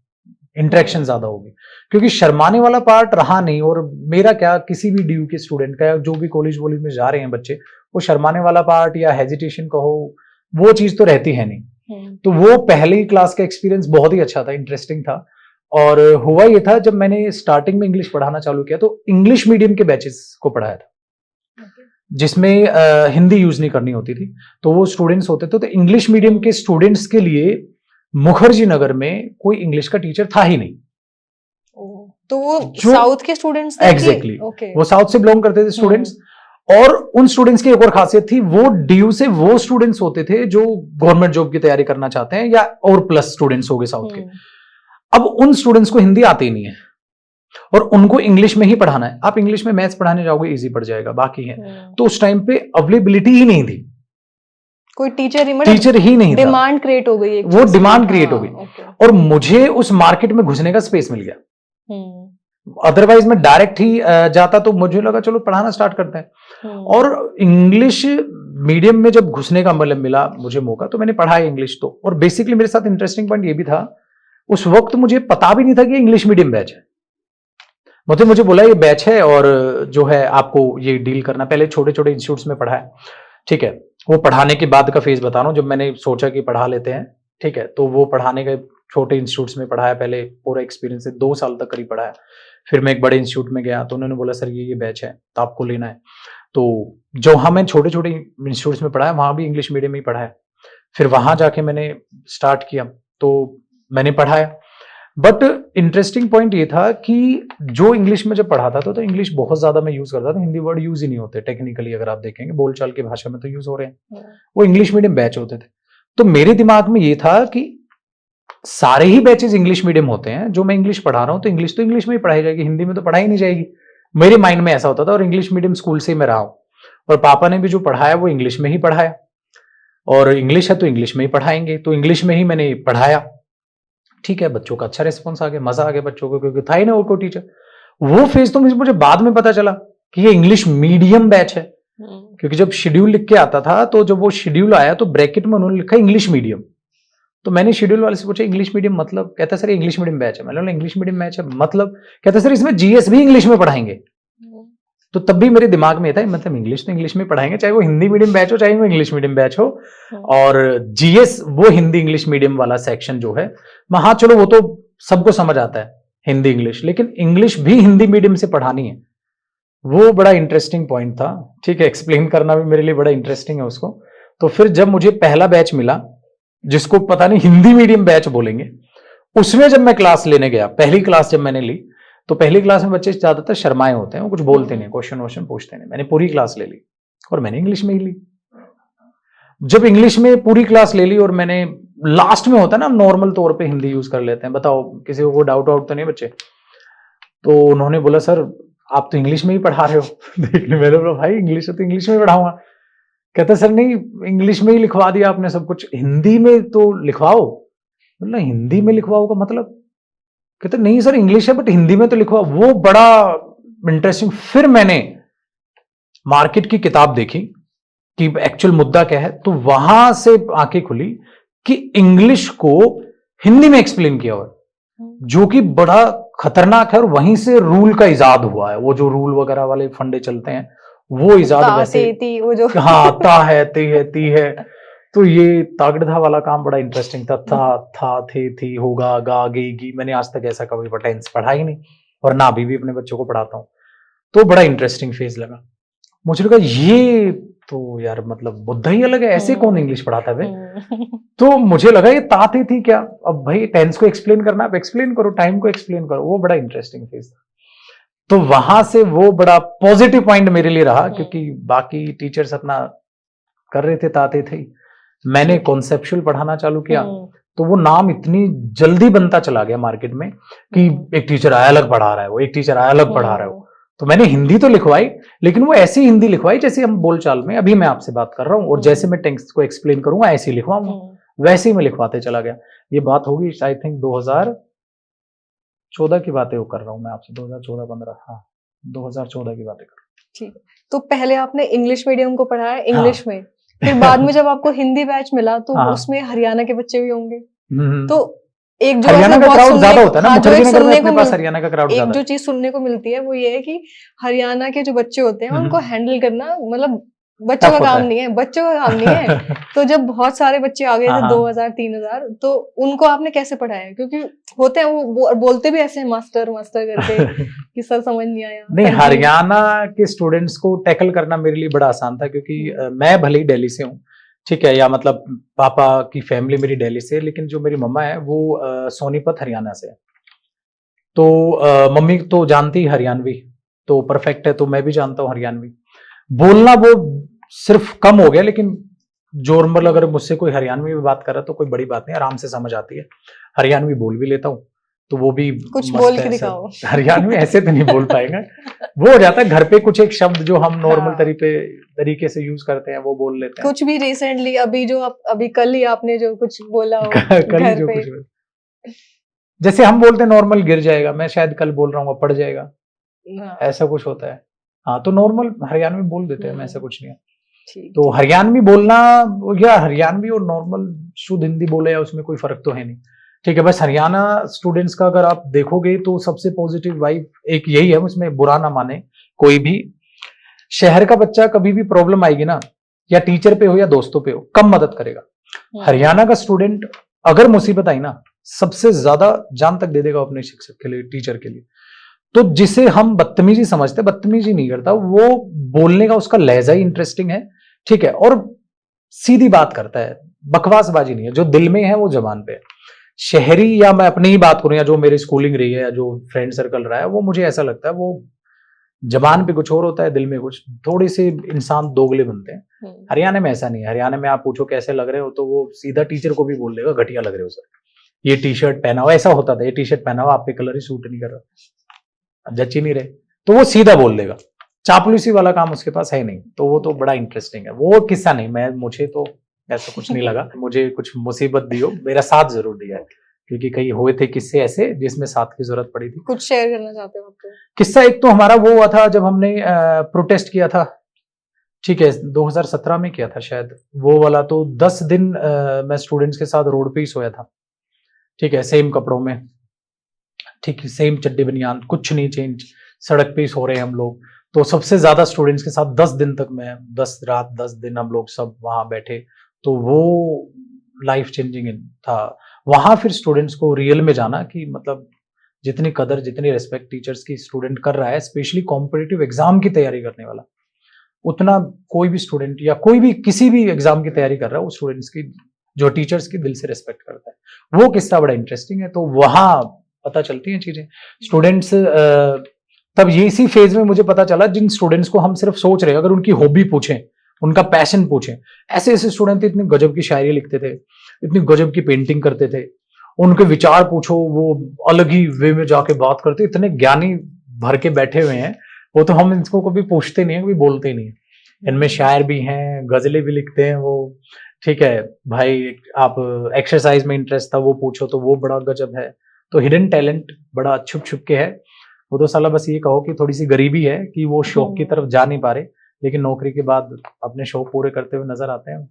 इंटरेक्शन ज्यादा होगी, क्योंकि शर्माने वाला पार्ट रहा नहीं। और मेरा क्या, किसी भी डीयू के स्टूडेंट का, जो भी कॉलेज वॉलेज में जा रहे हैं बच्चे, वो शर्माने वाला पार्ट या हेजिटेशन कहो, वो चीज तो रहती है नहीं। तो वो पहली क्लास का एक्सपीरियंस बहुत ही अच्छा था, इंटरेस्टिंग था। और हुआ ये था, जब मैंने स्टार्टिंग में इंग्लिश पढ़ाना चालू किया तो इंग्लिश मीडियम के बैचेस को पढ़ाया था, जिसमें हिंदी यूज नहीं करनी होती थी। तो वो स्टूडेंट्स होते थे, तो इंग्लिश मीडियम के स्टूडेंट्स के लिए मुखर्जी नगर में कोई इंग्लिश का टीचर था ही नहीं। तो वो साउथ के स्टूडेंट्स थे? एग्जैक्टली, वो साउथ से बिलोंग करते थे स्टूडेंट्स। और उन स्टूडेंट्स की एक और खासियत थी, वो डीयू से वो स्टूडेंट्स होते थे जो गवर्नमेंट जॉब की तैयारी करना चाहते हैं, या और प्लस स्टूडेंट्स हो गए साउथ के। अब उन स्टूडेंट्स को हिंदी आती ही नहीं है और उनको इंग्लिश में ही पढ़ाना है। आप इंग्लिश में मैथ्स पढ़ाने जाओगे, इजी पड़ जाएगा, बाकी है। तो उस टाइम पे अवेलेबिलिटी ही नहीं थी, कोई टीचर ही नहीं था। डिमांड क्रिएट हो गई, वो डिमांड क्रिएट हो गई, और मुझे उस मार्केट में घुसने का स्पेस मिल गया। अदरवाइज मैं डायरेक्ट ही जाता, तो मुझे लगा चलो पढ़ाना स्टार्ट करते हैं। और इंग्लिश मीडियम में जब घुसने का मतलब मिला मुझे मौका, तो मैंने पढ़ा इंग्लिश। तो और बेसिकली मेरे साथ इंटरेस्टिंग पॉइंट ये भी था, उस वक्त मुझे पता भी नहीं था कि इंग्लिश मीडियम बैच है। मतलब मुझे बोला ये बैच है और जो है आपको ये डील करना। पहले छोटे छोटे इंस्टीट्यूट्स में पढ़ा है, ठीक है। वो पढ़ाने के बाद का फेज बता रहा हूँ, जब मैंने सोचा कि पढ़ा लेते हैं, ठीक है। तो वो पढ़ाने के छोटे इंस्टीट्यूट्स में पढ़ाया, पहले पूरा एक्सपीरियंस है, 2 साल तक करीब पढ़ाया। फिर मैं एक बड़े इंस्टीट्यूट में गया, तो उन्होंने बोला सर ये बैच है तो आपको लेना है। तो जो मैं छोटे छोटे इंस्टीट्यूट्स में पढ़ाया, वहां भी इंग्लिश मीडियम ही पढ़ाया। फिर वहां जाके मैंने स्टार्ट किया, तो मैंने पढ़ाया। बट इंटरेस्टिंग पॉइंट ये था कि जो इंग्लिश में जब पढ़ाता था, तो इंग्लिश बहुत ज्यादा मैं यूज करता था, हिंदी वर्ड यूज ही नहीं होते टेक्निकली, अगर आप देखेंगे बोलचाल की भाषा में तो यूज हो रहे हैं, वो इंग्लिश मीडियम बैच होते थे। तो मेरे दिमाग में ये था कि सारे ही बैचेस इंग्लिश मीडियम होते हैं, जो मैं इंग्लिश पढ़ा रहा हूं तो इंग्लिश में ही पढ़ाई जाएगी, हिंदी में तो पढ़ाई नहीं जाएगी। मेरे माइंड में ऐसा होता था, और इंग्लिश मीडियम स्कूल से मैं रहा हूं, और पापा ने भी जो पढ़ाया वो इंग्लिश में ही पढ़ाया, और इंग्लिश है तो इंग्लिश में ही पढ़ाएंगे, तो इंग्लिश में ही मैंने पढ़ाया। ठीक है, बच्चों का अच्छा रिस्पॉन्स आ गया, मजा आ गया बच्चों को, क्योंकि था ही ना और कोई टीचर। वो फेज तो मुझे बाद में पता चला कि ये इंग्लिश मीडियम बैच है, क्योंकि जब शेड्यूल लिख के आता था, तो जब वो शेड्यूल आया तो ब्रैकेट में उन्होंने लिखा इंग्लिश मीडियम। तो मैंने शेड्यूल वाले से पूछा इंग्लिश मीडियम मतलब? कहता सर इंग्लिश मीडियम बैच है। मैंने बोला इंग्लिश मीडियम बैच है मतलब? कहता सर इसमें जीएस भी इंग्लिश में पढ़ाएंगे। तो तब भी मेरे दिमाग में था, मतलब इंग्लिश तो इंग्लिश में पढ़ाएंगे, चाहे वो हिंदी मीडियम बैच हो चाहे वो इंग्लिश मीडियम बैच हो, और जीएस वो हिंदी इंग्लिश मीडियम वाला सेक्शन जो है, हाँ चलो वो तो सबको समझ आता है हिंदी इंग्लिश, लेकिन इंग्लिश भी हिंदी मीडियम से पढ़ानी है। वो बड़ा इंटरेस्टिंग पॉइंट था, ठीक है, एक्सप्लेन करना भी मेरे लिए बड़ा इंटरेस्टिंग है उसको। तो फिर जब मुझे पहला बैच मिला, जिसको पता नहीं हिंदी मीडियम बैच बोलेंगे, उसमें जब मैं क्लास लेने गया, पहली क्लास जब मैंने ली, तो पहली क्लास में बच्चे ज्यादातर शर्माए होते हैं, वो कुछ बोलते नहीं, क्वेश्चन वोश्चन पूछते नहीं। मैंने पूरी क्लास ले ली और मैंने इंग्लिश में ही ली। जब इंग्लिश में पूरी क्लास ले ली और मैंने लास्ट में होता है ना, नॉर्मल तौर पे हिंदी यूज कर लेते हैं, बताओ किसी को डाउट आउट तो नहीं बच्चे? तो उन्होंने बोला सर आप तो इंग्लिश में ही पढ़ा रहे हो। देखने मैंने बोला भाई इंग्लिश है तो इंग्लिश में पढ़ाऊंगा। कहता सर नहीं, इंग्लिश में ही लिखवा दिया आपने सब कुछ, हिंदी में तो लिखवाओ। बोला हिंदी में लिखवाओ का मतलब? कहते नहीं सर इंग्लिश है बट हिंदी में तो लिखवाओ। वो बड़ा इंटरेस्टिंग। फिर मैंने मार्केट की किताब देखी कि एक्चुअल मुद्दा क्या है, तो वहां से आंखें खुली कि इंग्लिश को हिंदी में एक्सप्लेन किया हुआ। जो कि बड़ा खतरनाक है, और वहीं से रूल का इजाद हुआ है। वो जो रूल वगैरह वाले फंडे चलते हैं वो इजाद ता, वैसे, ते, ती, वो जो हाँ, ता है, ते है, ती है। तो ये तागड़धा वाला काम बड़ा इंटरेस्टिंग था। था, थे, थी, होगा, गा, गे, गी। मैंने आज तक ऐसा कभी टेंस पढ़ा ही नहीं, और ना अभी भी अपने बच्चों को पढ़ाता हूँ। तो बड़ा इंटरेस्टिंग फेज लगा मुझे। लगा ये तो यार मतलब मुद्दा ही अलग है, ऐसे कौन इंग्लिश पढ़ाता है भाई। तो मुझे लगा ये ताते थी क्या। अब भाई टेंस को एक्सप्लेन करना, आप एक्सप्लेन करो, टाइम को एक्सप्लेन करो। वो बड़ा इंटरेस्टिंग फेज था। तो वहां से वो बड़ा पॉजिटिव पॉइंट मेरे लिए रहा, क्योंकि बाकी टीचर्स अपना कर रहे थे, ताते थे, मैंने कॉन्सेप्चुअल पढ़ाना चालू किया। तो वो नाम इतनी जल्दी बनता चला गया मार्केट में कि एक टीचर आया अलग पढ़ा रहा है, वो एक टीचर आया अलग पढ़ा रहा है। तो मैंने हिंदी तो लिखवाई, लेकिन वो ऐसी हिंदी लिखवाई जैसे हम बोलचाल में अभी मैं आपसे बात कर रहा हूँ, और जैसे मैं टेक्स्ट को एक्सप्लेन करूंगा ऐसे ही लिखवाऊंगा, वैसे ही मैं लिखवाते चला गया। ये बात होगी आई थिंक 2014 की बातें कर रहा हूँ मैं आपसे, 2014-15, हाँ 2014 की बातें कर रहा हूँ। ठीक। तो पहले आपने इंग्लिश मीडियम को पढ़ाया इंग्लिश में, फिर बाद में जब आपको हिंदी बैच मिला तो उसमें हरियाणा के बच्चे भी होंगे। तो एक जो हरियाणा का क्राउड ज्यादा होता है ना, जो एक सुनने को हरियाणा का क्राउड एक जो चीज सुनने को मिलती है वो ये है कि हरियाणा के जो बच्चे होते हैं उनको हैंडल करना मतलब बच्चों का काम नहीं है, बच्चों का काम नहीं है। तो जब बहुत सारे बच्चे आ गए थे 2000-3000, तो उनको आपने कैसे पढ़ाया? क्योंकि होते हैं वो बोलते भी ऐसे हैं मास्टर मास्टर करके कि सर समझ नहीं आया। नहीं, हरियाणा के स्टूडेंट्स को टैकल करना मेरे लिए बड़ा आसान था, क्योंकि मैं भले ही दिल्ली से हूँ, ठीक है, या मतलब पापा की फैमिली मेरी दिल्ली से, लेकिन जो मेरी मम्मा है वो सोनीपत हरियाणा से है। तो मम्मी तो जानती हरियाणवी, तो परफेक्ट है, तो मैं भी जानता हूँ हरियाणवी। बोलना वो सिर्फ कम हो गया, लेकिन जोरमल अगर मुझसे कोई हरियाणवी में बात कर रहा है तो कोई बड़ी बात नहीं, आराम से समझ आती है। हरियाणवी बोल भी लेता हूँ, तो वो भी कुछ बोल के दिखाओ। हरियाणवी ऐसे तो नहीं बोल पाएगा, वो हो जाता है घर पे कुछ एक शब्द जो हम नॉर्मल तरीके से यूज करते हैं वो बोल लेते हैं। कुछ भी रिसेंटली अभी जो अभी कल ही आपने जो कुछ बोला हो कल ही जो कुछ, जैसे हम बोलते हैं नॉर्मल गिर जाएगा, मैं शायद कल बोल रहा हूँ पड़ जाएगा, ऐसा कुछ होता है। हाँ, तो नॉर्मल हरियाणवी बोल देते हैं, ऐसा कुछ नहीं है। तो हरियाणवी बोलना या हरियाणवी और नॉर्मल शुद्ध हिंदी बोले या उसमें कोई फर्क तो है नहीं, ठीक है। बस हरियाणा स्टूडेंट्स का अगर आप देखोगे तो सबसे पॉजिटिव वाइब एक यही है, उसमें बुरा ना माने कोई भी। शहर का बच्चा कभी भी प्रॉब्लम आएगी ना, या टीचर पे हो या दोस्तों पे हो, कम मदद करेगा। हरियाणा का स्टूडेंट अगर मुसीबत आई ना, सबसे ज्यादा जान तक दे देगा अपने शिक्षक के लिए, टीचर के लिए। तो जिसे हम बदतमीजी समझते हैं, बदतमीजी नहीं करता, वो बोलने का उसका लहजा ही इंटरेस्टिंग है, ठीक है, और सीधी बात करता है, बकवासबाजी नहीं है, जो दिल में है वो जबान पे है। शहरी, या मैं अपनी ही बात करूं, या जो मेरी स्कूलिंग रही है या जो फ्रेंड सर्कल रहा है, वो मुझे ऐसा लगता है वो जबान पे कुछ और होता है, दिल में कुछ, थोड़ी सी इंसान दोगले बनते हैं। हरियाणा में ऐसा नहीं है। हरियाणा में आप पूछो कैसे लग रहे हो, तो वो सीधा टीचर को भी बोल देगा घटिया लग रहे हो सर, ये टी शर्ट पहना हो, ऐसा होता था, ये टी शर्ट पहना हो, आप पे कलर ही सूट नहीं कर रहा, जच ही नहीं रहे, तो वो सीधा बोल देगा। चापलूसी वाला काम उसके पास है नहीं, तो वो तो बड़ा इंटरेस्टिंग है। वो किस्सा नहीं, मुझे तो ऐसा कुछ नहीं लगा, मुझे कुछ मुसीबत दी हो, मेरा साथ जरूर दिया है, क्योंकि कई हुए थे किस्से ऐसे जिसमें साथ की जरूरत पड़ी थी। कुछ शेयर करना चाहते हो आप? किस्सा एक तो हमारा वो हुआ था जब हमने प्रोटेस्ट किया था, ठीक है, 2017 में किया था शायद, वो वाला। तो 10 दिन मैं स्टूडेंट्स के साथ रोड पे ही सोया था, ठीक है, सेम कपड़ों में, ठीक, सेम चड्डी बनियान, कुछ नहीं चेंज, सड़क पे ही सो रहे हैं हम लोग। तो सबसे ज्यादा स्टूडेंट्स के साथ 10 दिन तक मैं 10 रात 10 दिन हम लोग सब वहां बैठे, तो वो लाइफ चेंजिंग था। वहां फिर स्टूडेंट्स को रियल में जाना कि मतलब जितनी कदर, जितनी रिस्पेक्ट टीचर्स की स्टूडेंट कर रहा है, स्पेशली कॉम्पिटिटिव एग्जाम की तैयारी करने वाला, उतना कोई भी स्टूडेंट या कोई भी किसी भी एग्जाम की तैयारी कर रहा है, वो स्टूडेंट्स की, जो टीचर्स की दिल से रिस्पेक्ट करता है। वो किस्सा बड़ा इंटरेस्टिंग है। तो वहां पता चलती हैं चीजें। स्टूडेंट्स तब ये इसी फेज में मुझे पता चला, जिन स्टूडेंट्स को हम सिर्फ सोच रहे हैं, अगर उनकी हॉबी पूछें, उनका पैशन पूछें, ऐसे ऐसे स्टूडेंट थे, इतनी गजब की शायरी लिखते थे, इतनी गजब की पेंटिंग करते थे, उनके विचार पूछो, वो अलग ही वे में जाके बात करते, इतने ज्ञानी भर के बैठे हुए हैं, वो तो हम इनको कभी पूछते नहीं है, कभी बोलते ही नहीं है। इनमें शायर भी हैं, गजलें भी लिखते हैं वो, ठीक है भाई। आप एक्सरसाइज में इंटरेस्ट था, वो पूछो तो वो बड़ा गजब है। तो हिडन टैलेंट बड़ा छुप छुप के है। वो तो साला बस ये कहो कि थोड़ी सी गरीबी है कि वो शौक की तरफ जा नहीं पा रहे, लेकिन नौकरी के बाद अपने शौक पूरे करते हुए नजर आते हैं।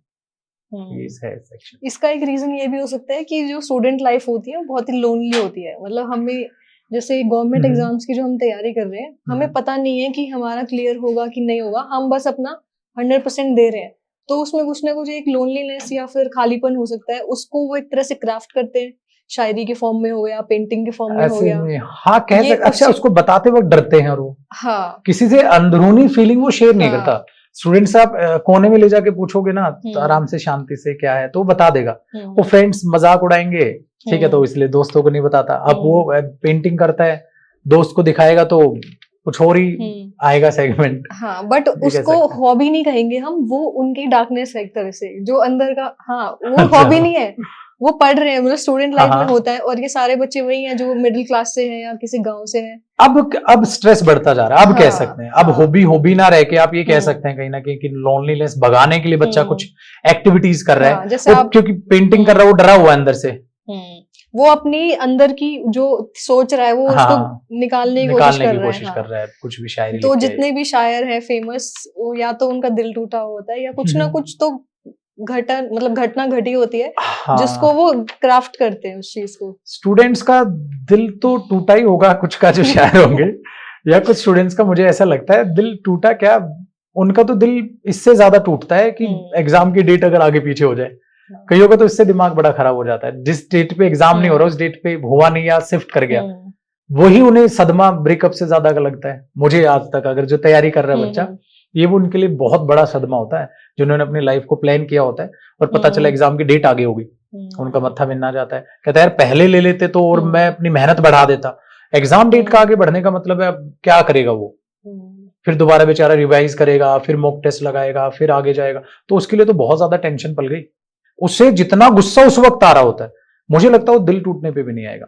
ये है सेक्शन। इसका एक रीजन ये भी हो सकता है कि जो स्टूडेंट लाइफ होती है वो बहुत ही लोनली होती है। मतलब हमें जैसे गवर्नमेंट हम्म। एग्जाम्स की जो हम तैयारी कर रहे हैं, हमें हम्म। पता नहीं है कि हमारा क्लियर होगा कि नहीं होगा, हम बस अपना 100% दे रहे हैं। तो उसमें कुछ ना कुछ एक लोनलीनेस या फिर खालीपन हो सकता है, उसको वो एक तरह से क्राफ्ट करते हैं, शायरी के फॉर्म में हो गया, पेंटिंग के फॉर्म में हो ऐसे गया। में हाँ कह ये सकते। अच्छा, उसको बताते वक्त डरते हैं और वो हाँ किसी से अंदरूनी फीलिंग वो शेयर नहीं हाँ। करता। स्टूडेंट से आप कोने में ले जाके पूछोगे ना तो हम्म। आराम से शांति से क्या है तो वो बता देगा। वो हम्म, फ्रेंड्स मजाक उड़ाएंगे, ठीक है, तो हम्म, इसलिए दोस्तों को नहीं बताता। अब वो पेंटिंग करता है, दोस्त को दिखाएगा तो कुछ और ही हम्म। आएगा सेगमेंट। हाँ, बट ये कह उसको सकते हैं। हॉबी नहीं कहेंगे हम, वो उनकी डार्कनेस है एक तरह से, जो अंदर का। हाँ, वो अच्छा। हॉबी नहीं है, वो पढ़ रहे हैं, मतलब स्टूडेंट हाँ लाइफ में हाँ। होता है। और ये सारे बच्चे वही हैं जो मिडिल क्लास से हैं या किसी गांव से हैं। अब स्ट्रेस बढ़ता जा रहा है, अब कह हाँ सकते हैं। अब हाँ। हॉबी ना रह के आप ये कह हम्म, सकते हैं कहीं ना कहीं कि लोनलीनेस भगाने के लिए बच्चा हम्म, कुछ एक्टिविटीज कर रहा हाँ, है। जैसे वो आप क्योंकि पेंटिंग कर रहा है, वो डरा हुआ है अंदर से। वो अपनी अंदर की जो सोच रहा है वो उसको हाँ, निकालने की कोशिश निकालने कर की रहा है। कोशिश हाँ, कर रहा है, कुछ भी शायरी तो लिख के। जितने भी शायर हैं फेमस, वो या तो उनका दिल टूटा होता है या कुछ ना कुछ तो घटना घटी होती है, जिसको हाँ, वो क्राफ्ट करते हैं उस चीज को। स्टूडेंट्स का दिल तो टूटा ही होगा कुछ का जो शायर होंगे, या कुछ स्टूडेंट्स का मुझे ऐसा लगता है दिल टूटा क्या, उनका तो दिल इससे ज्यादा टूटता है कि एग्जाम की डेट अगर आगे पीछे हो जाए। कईयों का तो इससे दिमाग बड़ा खराब हो जाता है, जिस डेट पे एग्जाम नहीं हो रहा उस डेट पे हुआ नहीं या शिफ्ट कर गया, वही उन्हें सदमा ब्रेकअप से ज्यादा लगता है। मुझे आज तक अगर जो तैयारी कर रहा है बच्चा, ये वो उनके लिए बहुत बड़ा सदमा होता है, जिन्होंने अपनी लाइफ को प्लान किया होता है और पता चला एग्जाम की डेट आगे होगी, उनका मत्था मिन्ना जाता है। कहता है यार पहले ले लेते तो और मैं अपनी मेहनत बढ़ा देता। एग्जाम डेट का आगे बढ़ने का मतलब है अब क्या करेगा वो, फिर दोबारा बेचारा रिवाइज करेगा, फिर मॉक टेस्ट लगाएगा, फिर आगे जाएगा, तो उसके लिए तो बहुत ज्यादा टेंशन पल गई। उससे जितना गुस्सा उस वक्त आ रहा होता है, मुझे लगता है वो दिल टूटने पे भी नहीं आएगा।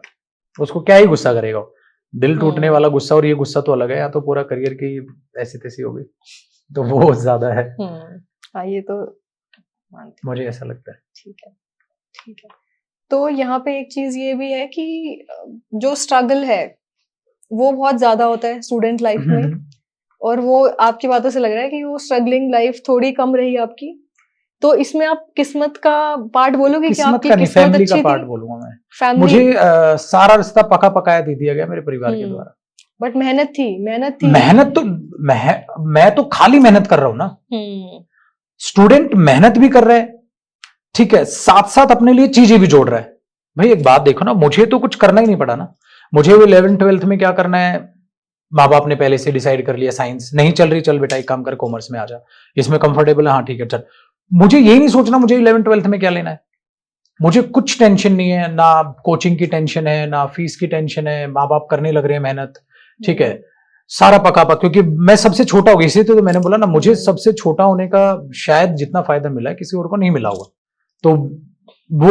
उसको क्या ही गुस्सा करेगा वो? दिल टूटने वाला गुस्सा और ये गुस्सा तो अलग है, या तो पूरा करियर की ऐसी तैसी हो गई, तो वो ज्यादा है। हाँ, ये तो मानती हूँ। मुझे ऐसा लगता है। ठीक है, ठीक है। तो यहाँ पे एक चीज ये भी है कि जो स्ट्रगल है वो बहुत ज्यादा होता है स्टूडेंट लाइफ में, और वो आपकी बातों से लग रहा है कि वो स्ट्रगलिंग लाइफ थोड़ी कम रही आपकी। तो इसमें आप किस्मत का पार्ट बोलोगे कि किस्मत आपकी का नहीं, किस्मत फैमिली अच्छी का पार्ट थी? बोलूंगा मैं। फैमिली, मुझे सारा रिश्ता पका पकाया दे दिया गया मेरे परिवार के द्वारा। बट मेहनत थी। मेहनत तो मैं तो खाली मेहनत कर रहा हूं ना। स्टूडेंट मेहनत भी कर रहा है, ठीक है, साथ साथ अपने लिए चीजें भी जोड़ रहा है। भाई एक बात देखो ना, मुझे तो कुछ करना ही नहीं पड़ा ना। मुझे वो 11th-12th में क्या करना है, माँ बाप ने पहले से डिसाइड कर लिया। साइंस नहीं चल रही, चल बेटा एक काम कर कॉमर्स में आ जा, इसमें कंफर्टेबल है, हाँ ठीक है चल। मुझे यही नहीं सोचना मुझे 11th-12th में क्या लेना है। मुझे कुछ टेंशन नहीं है, ना कोचिंग की टेंशन है, ना फीस की टेंशन है। माँ बाप करने लग रहे हैं मेहनत, ठीक है, सारा पका पक, क्योंकि मैं सबसे छोटा हो गया। इसीलिए तो मैंने बोला ना, मुझे सबसे छोटा होने का शायद जितना फायदा मिला है किसी और को नहीं मिला होगा। तो वो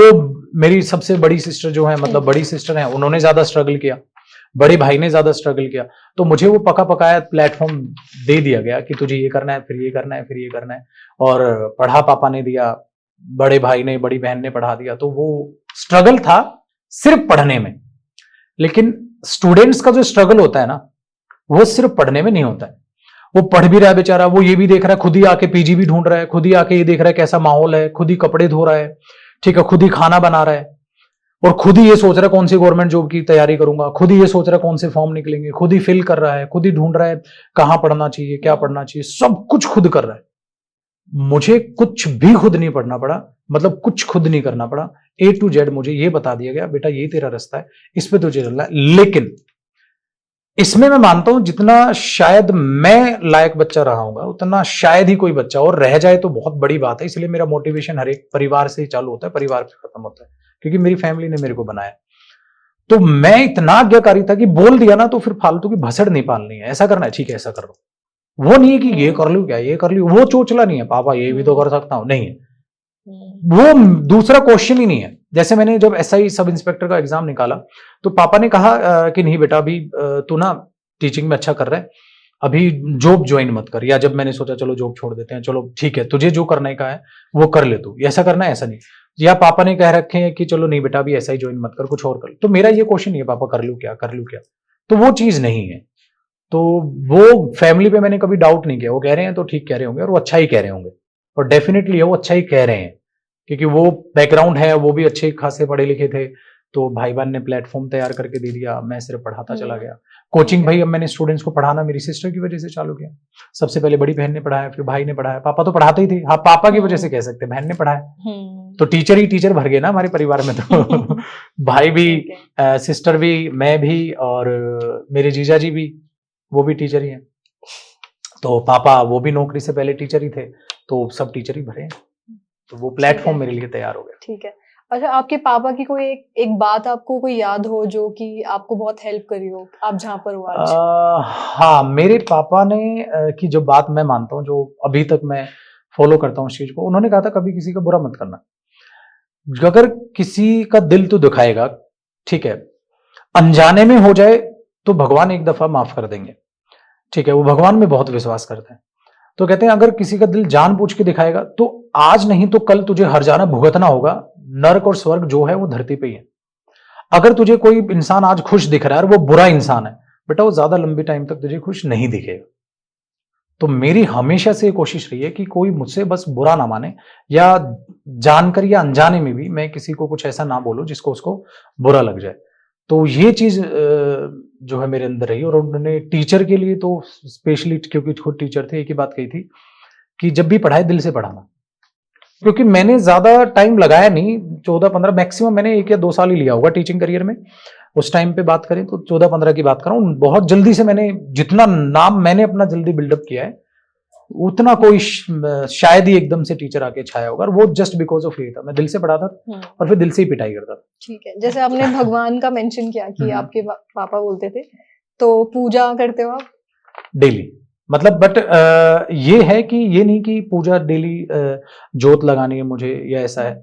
मेरी सबसे बड़ी सिस्टर जो है, मतलब बड़ी सिस्टर है, उन्होंने ज्यादा स्ट्रगल किया, बड़े भाई ने ज्यादा स्ट्रगल किया। तो मुझे वो पका पकाया प्लेटफॉर्म दे दिया गया कि तुझे ये करना है, फिर ये करना है, फिर ये करना है। और पढ़ा पापा ने दिया, बड़े भाई ने, बड़ी बहन ने पढ़ा दिया। तो वो स्ट्रगल था सिर्फ पढ़ने में। लेकिन स्टूडेंट्स का जो स्ट्रगल होता है ना, वो सिर्फ पढ़ने में नहीं होता है। वो पढ़ भी रहा है बेचारा, वो ये भी देख रहा है, खुद ही आके पीजी भी ढूंढ रहा है, खुद ही आके ये देख रहा है कैसा माहौल है, खुद ही कपड़े धो रहा है, ठीक है, खुद ही खाना बना रहा है, और खुद ही ये सोच रहा है कौन सी गवर्नमेंट जॉब की तैयारी करूंगा, खुद ही ये सोच रहा है कौन से फॉर्म निकलेंगे, खुद ही फिल कर रहा है, खुद ही ढूंढ रहा है कहां पढ़ना चाहिए, क्या पढ़ना चाहिए, सब कुछ खुद कर रहा है। मुझे कुछ भी खुद नहीं पढ़ना पड़ा, मतलब कुछ खुद नहीं करना पड़ा। A to Z मुझे ये बता दिया गया, बेटा ये तेरा रास्ता है, इस पे तुझे चलना है। लेकिन इसमें मैं मानता हूं जितना शायद मैं लायक बच्चा रहा हूंगा, उतना शायद ही कोई बच्चा और रह जाए तो बहुत बड़ी बात है। इसलिए मेरा मोटिवेशन हर एक परिवार से ही चालू होता है, परिवार से खत्म होता है, क्योंकि मेरी फैमिली ने मेरे को बनाया। तो मैं इतना आज्ञाकारी था कि बोल दिया ना तो फिर फालतू की भसड़ नहीं पालनी है, ऐसा करना है ठीक है ऐसा कर लो। वो नहीं है कि ये कर लूं क्या, ये कर लूं, वो चोचला नहीं है, पापा ये भी तो कर सकता हूं, नहीं है, वो दूसरा क्वेश्चन ही नहीं है। जैसे मैंने जब SI सब इंस्पेक्टर का एग्जाम निकाला तो पापा ने कहा कि नहीं बेटा अभी तू ना टीचिंग में अच्छा कर रहा है, अभी जॉब ज्वाइन मत कर। या जब मैंने सोचा चलो जॉब छोड़ देते हैं, चलो ठीक है तुझे जो करने का है वो कर ले, तू ऐसा करना है ऐसा नहीं। या पापा ने कह रखे हैं कि चलो नहीं बेटा अभी SI ज्वाइन मत कर, कुछ और कर। तो मेरा ये क्वेश्चन नहीं है पापा कर लूं क्या, कर लूं क्या, तो वो चीज नहीं है। तो वो फैमिली पे मैंने कभी डाउट नहीं किया, वो कह रहे हैं तो ठीक कह रहे होंगे और वो अच्छा ही कह रहे होंगे, और डेफिनेटली वो अच्छा ही कह रहे हैं। क्योंकि वो बैकग्राउंड है, वो भी अच्छे खासे पढ़े लिखे थे, तो भाई बहन ने प्लेटफॉर्म तैयार करके दे दिया, मैं सिर्फ पढ़ाता चला गया। कोचिंग भाई अब मैंने स्टूडेंट्स को पढ़ाना मेरी सिस्टर की वजह से चालू किया। सबसे पहले बड़ी बहन ने पढ़ाया, फिर भाई ने पढ़ाया, पापा तो पढ़ाते ही थे, हाँ पापा की वजह से कह सकते, बहन ने पढ़ाया, तो टीचर ही टीचर भर गए ना हमारे परिवार में। तो भाई भी, सिस्टर भी, मैं भी, और मेरे जीजा जी भी, वो भी टीचर ही हैं। तो पापा वो भी नौकरी से पहले टीचर ही थे, तो सब टीचर ही भरे हैं, तो वो प्लेटफॉर्म मेरे लिए तैयार हो गया। ठीक है। अच्छा, आपके पापा की कोई एक बात आपको कोई याद हो जो कि आपको बहुत हेल्प करी हो, आप जहाँ पर हो आज? हाँ, मेरे पापा ने की जो बात मैं मानता हूँ, जो अभी तक मैं फॉलो करता हूँ उस चीज को, उन्होंने कहा था कभी किसी का बुरा मत करना। अगर किसी का दिल तो दुखाएगा, ठीक है, अनजाने में हो जाए तो भगवान एक दफा माफ कर देंगे, ठीक है, वो भगवान में बहुत विश्वास करते हैं। तो कहते हैं अगर किसी का दिल जानबूझ के दिखाएगा तो आज नहीं तो कल तुझे हर जाना भुगतना होगा। नरक और स्वर्ग जो है वो धरती पे ही है। अगर तुझे कोई इंसान आज खुश दिख रहा है और वो बुरा इंसान है, बेटा वो ज्यादा लंबी टाइम तक तुझे खुश नहीं दिखेगा। तो मेरी हमेशा से कोशिश रही है कि कोई मुझसे बस बुरा ना माने, या जानकर या अनजाने में भी मैं किसी को कुछ ऐसा ना बोलूं जिसको उसको बुरा लग जाए। तो ये चीज जो है मेरे अंदर रही। और उन्होंने टीचर के लिए तो स्पेशली, क्योंकि खुद टीचर थे, एक ही बात कही थी कि जब भी पढ़ाए दिल से पढ़ाना। क्योंकि मैंने ज्यादा टाइम लगाया नहीं, 14-15 मैक्सिमम मैंने 1 या 2 साल ही लिया होगा टीचिंग करियर में। उस टाइम पे बात करें तो 14-15 की बात कर रहा हूँ। बहुत जल्दी से मैंने, जितना नाम मैंने अपना जल्दी बिल्डअप किया है, उतना कोई शायद ही एकदम से टीचर आके छाया होगा। और वो जस्ट बिकॉज ऑफ ये था, मैं दिल से पढ़ाता था और फिर दिल से ही पिटाई करता था। ठीक है, जैसे आपने भगवान का मेंशन किया कि आपके पापा बोलते थे, तो पूजा करते हो आप? डेली, मतलब बट ये है कि ये नहीं कि पूजा डेली जोत लगानी है मुझे या ऐसा है।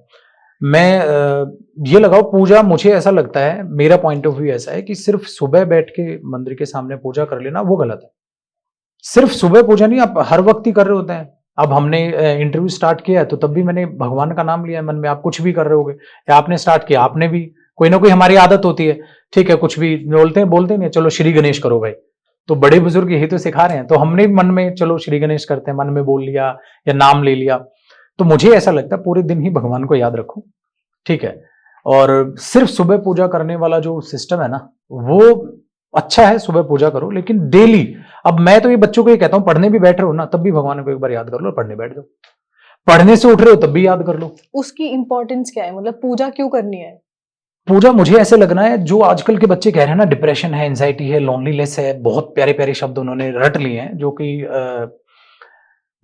मैं ये लगाओ, पूजा मुझे ऐसा लगता है, मेरा पॉइंट ऑफ व्यू ऐसा है कि सिर्फ सुबह बैठ के मंदिर के सामने पूजा कर लेना वो गलत है। सिर्फ सुबह पूजा नहीं, आप हर वक्त ही कर रहे होते हैं। अब हमने इंटरव्यू स्टार्ट किया है तो तब भी मैंने भगवान का नाम लिया है मन में। आप कुछ भी कर रहे होगे, या आपने स्टार्ट किया, आपने भी, कोई ना कोई हमारी आदत होती है, ठीक है, कुछ भी बोलते नहीं, चलो श्री गणेश करो भाई, तो बड़े बुजुर्ग यही तो सिखा रहे हैं। तो हमने भी मन में चलो श्री गणेश करते हैं, मन में बोल लिया या नाम ले लिया। तो मुझे ऐसा लगता है पूरे दिन ही भगवान को याद रखो, ठीक है। और सिर्फ सुबह पूजा करने वाला जो सिस्टम है ना, वो अच्छा है, सुबह पूजा करो, लेकिन डेली। अब मैं तो ये बच्चों को ये कहता हूं, पढ़ने भी बैठ रहे हो ना, तब भी भगवान को एक बार याद कर लो, पढ़ने बैठ जाओ। पढ़ने से उठ रहे हो तब भी याद कर लो। उसकी इंपॉर्टेंस क्या है, मतलब पूजा क्यों करनी है? पूजा मुझे ऐसे लगना है, जो आजकल के बच्चे कह रहे हैं ना, डिप्रेशन है, एंजाइटी है, लोनलीनेस है, बहुत प्यारे प्यारे शब्द उन्होंने रट लिए हैं, जो कि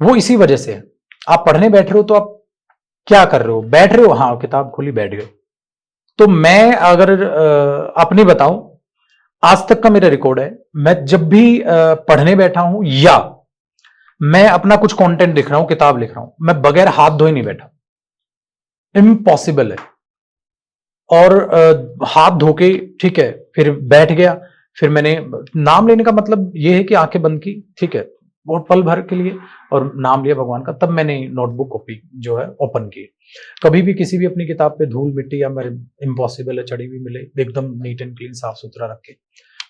वो इसी वजह से है। आप पढ़ने बैठ रहे हो तो आप क्या कर रहे हो? बैठ रहे हो, हाँ किताब खोली बैठ गए। तो मैं अगर अपनी बताऊं, आज तक का मेरा रिकॉर्ड है, मैं जब भी पढ़ने बैठा हूं या मैं अपना कुछ कंटेंट लिख रहा हूं, किताब लिख रहा हूं, मैं बगैर हाथ धोए नहीं बैठा। इम्पॉसिबल है। और हाथ धो के, ठीक है, फिर बैठ गया। फिर मैंने नाम लेने का मतलब ये है कि आंखें बंद की, ठीक है, बहुत पल भर के लिए, और नाम लिया भगवान का। तब मैंने नोटबुक कॉपी जो है ओपन की। कभी भी किसी भी अपनी किताब पे धूल मिट्टी या मेरे इम्पॉसिबल है चढ़ी हुई मिले, एकदम नीट एंड क्लीन, साफ सुथरा रख के।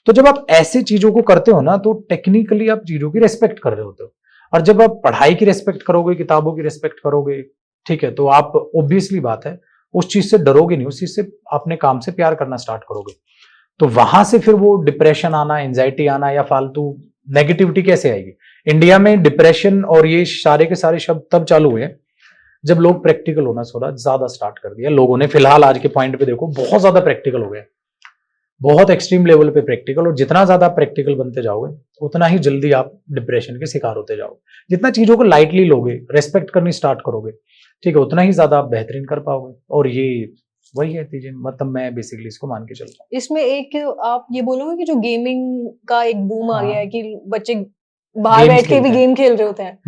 तो जब आप ऐसे चीजों को करते हो ना, तो टेक्निकली आप चीजों की रेस्पेक्ट कर रहे होते हो। और जब आप पढ़ाई की रेस्पेक्ट करोगे, किताबों की रेस्पेक्ट करोगे, ठीक है, तो आप ऑब्वियसली बात है उस चीज से डरोगे नहीं, उस चीज से अपने काम से प्यार करना स्टार्ट करोगे। तो वहां से फिर वो डिप्रेशन आना, एंजाइटी आना या फालतू नेगेटिविटी कैसे आएगी? इंडिया में डिप्रेशन और ये सारे के सारे शब्द तब चालू हुए जब लोग प्रैक्टिकल होना थोड़ा ज्यादा स्टार्ट कर दिया लोगों ने। फिलहाल आज के पॉइंट पे देखो, बहुत ज्यादा प्रैक्टिकल हो गए, बहुत एक्सट्रीम लेवल पे प्रैक्टिकल। और जितना ज्यादा प्रैक्टिकल बनते जाओगे, उतना ही जल्दी आप डिप्रेशन के शिकार होते जाओगे। जितना चीजों को लाइटली लोगे, रेस्पेक्ट करनी स्टार्ट करोगे, ठीक है, उतना ही ज्यादा आप बेहतरीन कर पाओगे। और ये वही है चीजें, मतलब मैं बेसिकली इसको मान के चलता हूँ। इसमें एक आप ये बोलोगे कि जो गेमिंग का एक बूम आ गया है कि बच्चे बाहर बैठ के भी गेम खेल रहे होते हैं,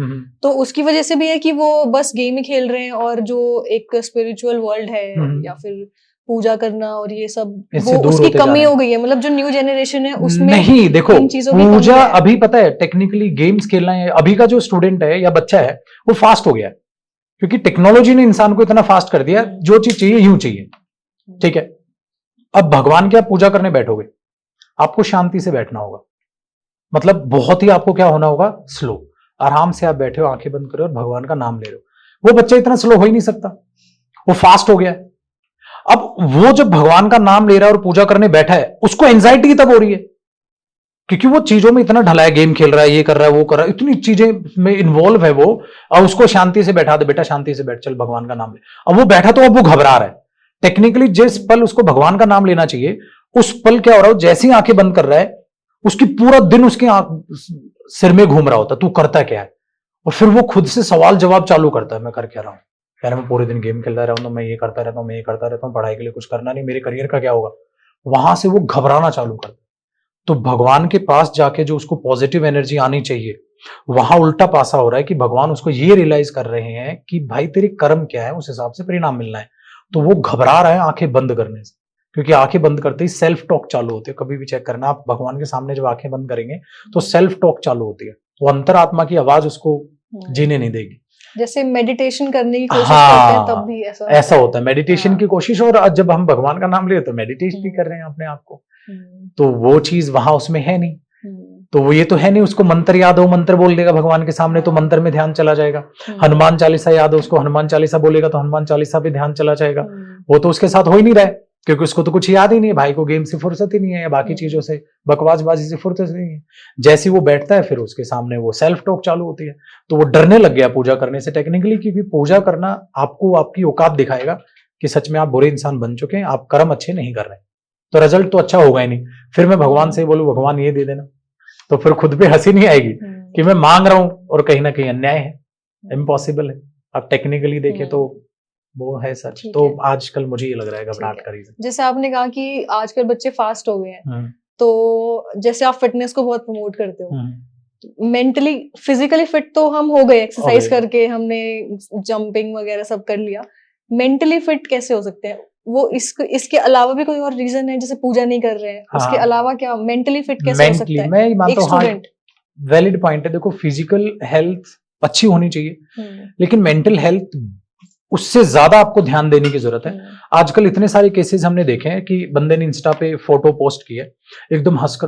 तो उसकी वजह से भी है कि वो बस गेम ही खेल रहे हैं, और जो एक स्पिरिचुअल वर्ल्ड है या फिर पूजा करना और ये सब, वो उसकी कमी हो गई है। मतलब जो न्यू जनरेशन है उसमें नहीं, देखो इन चीजों की पूजा कमी है। अभी पता है टेक्निकली गेम्स खेलना है, अभी का जो स्टूडेंट है या बच्चा है वो फास्ट हो गया है, क्योंकि टेक्नोलॉजी ने इंसान को इतना फास्ट कर दिया, जो चीज चाहिए यूं चाहिए, ठीक है। अब भगवान की आप पूजा करने बैठोगे, आपको शांति से बैठना होगा, मतलब बहुत ही आपको क्या होना होगा, स्लो, आराम से आप बैठे हो, आंखें बंद करो और भगवान का नाम ले रहे हो। वो बच्चा इतना स्लो हो ही नहीं सकता, वो फास्ट हो गया है। अब वो जब भगवान का नाम ले रहा है और पूजा करने बैठा है, उसको एंजाइटी तब हो रही है, क्योंकि वो चीजों में इतना ढला है, गेम खेल रहा है, ये कर रहा है, वो कर रहा है, इतनी चीजें में इन्वॉल्व है वो। और उसको शांति से बैठा दे, बेटा शांति से बैठ, चल भगवान का नाम ले। अब वो बैठा तो अब वो घबरा रहा है। टेक्निकली जिस पल उसको भगवान का नाम लेना चाहिए, उस पल क्या हो रहा है, जैसे ही आंखें बंद कर रहा है, उसकी पूरा दिन उसके सिर में घूम रहा होता है, तू करता क्या है। और फिर वो खुद से सवाल जवाब चालू करता है, मैं कर क्या रहा हूं यार, मैं पूरे दिन गेम खेलता रहता हूं, मैं ये करता रहता हूं, मैं ये करता रहता हूं, पढ़ाई के लिए कुछ करना नहीं, मेरे करियर का क्या होगा। वहां से वो घबराना चालू करता है। तो भगवान के पास जाके जो उसको पॉजिटिव एनर्जी आनी चाहिए, वहां उल्टा पासा हो रहा है कि भगवान उसको ये रियलाइज कर रहे हैं कि भाई तेरे कर्म क्या है, उस हिसाब से परिणाम मिलना है। तो वो घबरा रहा है आंखें बंद करने से, क्योंकि आंखें बंद करते ही सेल्फ टॉक चालू होती है। कभी भी चेक करना, आप भगवान के सामने जब आंखें बंद करेंगे तो सेल्फ टॉक चालू होती है, वो अंतरात्मा की आवाज उसको जीने नहीं देगी। जैसे मेडिटेशन करने की कोशिश करते हैं तब भी ऐसा होता है, मेडिटेशन की कोशिश। और जब हम भगवान का नाम ले तो मेडिटेशन भी कर रहे हैं अपने आप को, तो वो चीज वहां उसमें है नहीं। तो वो ये तो है नहीं, उसको मंत्र याद हो, मंत्र बोल देगा भगवान के सामने तो मंत्र में ध्यान चला जाएगा। हनुमान चालीसा याद हो उसको, हनुमान चालीसा बोलेगा तो हनुमान चालीसा पे ध्यान चला जाएगा। वो तो उसके साथ हो ही नहीं रहा है, क्योंकि उसको तो कुछ याद ही नहीं है, भाई को गेम से फुर्सत ही नहीं है या बाकी चीजों से बकवासबाजी से फुर्सत नहीं है। जैसे वो बैठता है फिर उसके सामने वो सेल्फ टॉक चालू होती है, तो वो डरने लग गया पूजा करने से टेक्निकली, क्योंकि पूजा करना आपको आपकी औकात दिखाएगा कि सच में आप बुरे इंसान बन चुके हैं, आप कर्म अच्छे नहीं कर रहे, तो रिजल्ट तो अच्छा होगा ही नहीं। फिर मैं भगवान से बोलूं भगवान ये दे देना, तो फिर खुद पे हंसी नहीं आएगी कि मैं मांग रहा हूं और कहीं ना कहीं अन्याय है, इम्पॉसिबल है। आप टेक्निकली देखें तो वो है सच। तो आजकल मुझे ये लग रहा है घबराहट का रीजन। जैसे आपने कहा कि आजकल बच्चे फास्ट हो गए हैं, तो जैसे आप फिटनेस को बहुत प्रमोट करते हो, मेंटली फिजिकली फिट तो हम हो गए, एक्सरसाइज करके हमने जंपिंग वगैरह सब कर लिया, मेंटली फिट कैसे हो सकते हैं? वो इसके अलावा भी कोई और रीजन है, जैसे पूजा नहीं कर रहे हैं, उसके अलावा क्या मेंटली फिट कैसे हो सकता है? मैं मानता हूं वैलिड पॉइंट है। देखो फिजिकल हेल्थ अच्छी होनी चाहिए, लेकिन मेंटल हेल्थ उससे ज्यादा आपको ध्यान देने की जरूरत है। आजकल इतने सारे केसेस हमने देखे हैं कि बंदे ने इंस्टा पे फोटो पोस्ट की है, एकदम हंस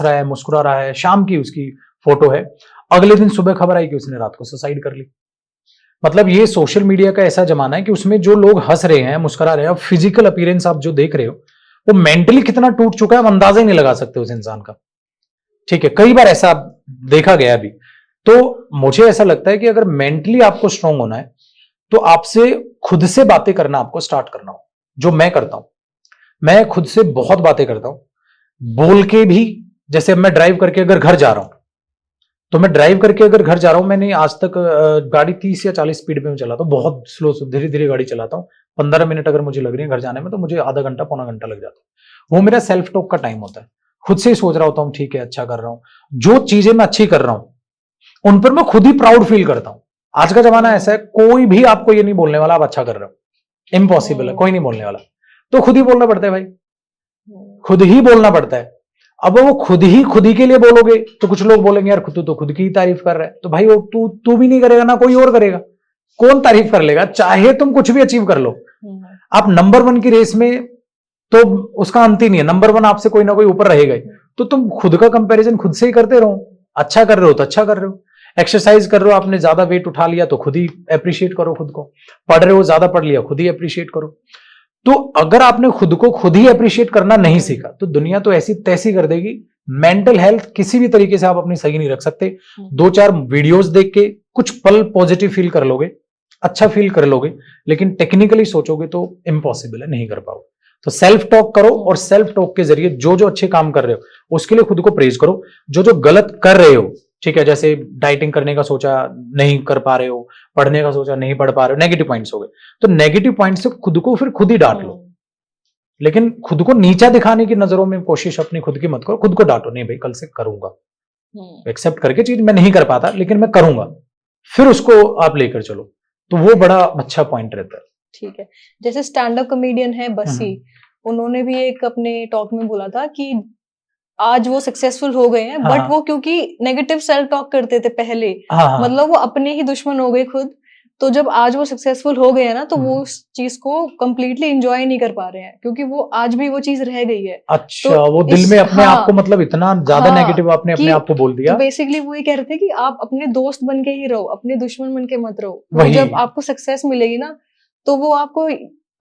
रहा है, मुस्कुरा रहा है, शाम की उसकी फोटो है, अगले दिन सुबह खबर आई कि उसने रात को सुसाइड कर ली। मतलब ये सोशल मीडिया का ऐसा जमाना है कि उसमें जो लोग हंस रहे हैं, मुस्कुरा रहे हैं, फिजिकल अपीयरेंस आप जो देख रहे हो, वो मेंटली कितना टूट चुका है, हम अंदाजा ही नहीं लगा सकते उस इंसान का। ठीक है, कई बार ऐसा देखा गया भी। तो मुझे ऐसा लगता है कि अगर मेंटली आपको स्ट्रांग होना है तो आपसे खुद से बातें करना आपको स्टार्ट करना हो, जो मैं करता हूं। मैं खुद से बहुत बातें करता हूं, बोल के भी। जैसे अब मैं ड्राइव करके अगर घर जा रहा हूं, तो मैं ड्राइव करके अगर घर जा रहा हूं, मैंने आज तक गाड़ी 30 या 40 स्पीड में चलाता हूं, बहुत स्लो धीरे धीरे गाड़ी चलाता हूं। 15 मिनट अगर मुझे लग रही है घर जाने में, तो मुझे आधा घंटा पौना घंटा लग जाता है। वो मेरा सेल्फ टॉक का टाइम होता है, खुद से ही सोच रहा होता हूं ठीक है अच्छा कर रहा हूं। जो चीजें मैं अच्छी कर रहा हूं उन पर मैं खुद ही प्राउड फील करता हूं। आज का जमाना ऐसा है, कोई भी आपको ये नहीं बोलने वाला आप अच्छा कर रहे हो, इम्पॉसिबल है, कोई नहीं बोलने वाला। तो खुद ही बोलना पड़ता है भाई, खुद ही बोलना पड़ता है। अब वो खुद ही के लिए बोलोगे तो कुछ लोग बोलेंगे यार तू तो खुद की ही तारीफ कर रहा है, तो भाई वो तू भी नहीं करेगा ना कोई और करेगा, कौन तारीफ कर लेगा? चाहे तुम कुछ भी अचीव कर लो, आप नंबर 1 की रेस में तो उसका अंत ही नहीं है, नंबर 1 आपसे कोई ना कोई ऊपर रहेगा ही। तो तुम खुद का कंपैरिजन खुद से ही करते रहो। अच्छा कर रहे हो तो अच्छा कर रहे हो, एक्सरसाइज कर रहे हो, आपने ज्यादा वेट उठा लिया तो खुद ही अप्रिशिएट करो खुद को, पढ़ रहे हो ज्यादा पढ़ लिया खुद ही अप्रिशिएट करो। तो अगर आपने खुद को खुद ही अप्रिशिएट करना नहीं सीखा तो दुनिया तो ऐसी तैसी कर देगी। मेंटल हेल्थ किसी भी तरीके से आप अपनी सही नहीं रख सकते। 2-4 वीडियोस देख के कुछ पल पॉजिटिव फील कर लोगे, अच्छा फील कर लोगे, लेकिन टेक्निकली सोचोगे तो इम्पॉसिबल है, नहीं कर पाओगे। तो सेल्फ टॉक करो, और सेल्फ टॉक के जरिए जो जो अच्छे काम कर रहे हो उसके लिए खुद को प्रेज करो। जो जो गलत कर रहे हो, ठीक है, जैसे डाइटिंग करने का सोचा नहीं कर पा रहे हो, पढ़ने का सोचा नहीं पढ़ पा रहे हो, नेगेटिव पॉइंट्स हो गए, तो नेगेटिव पॉइंट से खुद को फिर खुद ही डांट लो। लेकिन खुद को नीचा दिखाने की नजरों में कोशिश अपनी खुद की मत करो, खुद को डांटो, नहीं भाई कल से करूंगा, एक्सेप्ट करके चीज मैं नहीं कर पाता लेकिन मैं करूंगा, फिर उसको आप लेकर चलो, तो वो बड़ा अच्छा पॉइंट रहता है। ठीक है, जैसे स्टैंड अप कॉमेडियन है बसी, उन्होंने भी एक अपने टॉक में बोला था कि आज वो सक्सेसफुल हो गए हैं, बट वो क्योंकि नेगेटिव सेल्फ टॉक करते थे पहले, मतलब वो अपने ही दुश्मन हो गए खुद। तो जब आज वो सक्सेसफुल हो गए हैं ना, तो वो उस चीज को कंप्लीटली एंजॉय नहीं कर पा रहे हैं, क्योंकि वो आज भी वो चीज रह गई है। अच्छा, तो वो दिल में अपने आप को मतलब इतना ज्यादा नेगेटिव आपने अपने आप को बोल दिया। तो बेसिकली वो ये कह रहे थे कि आप अपने दोस्त बन के ही रहो, अपने दुश्मन बन के मत रहो। जब आपको सक्सेस मिलेगी ना, तो वो आपको,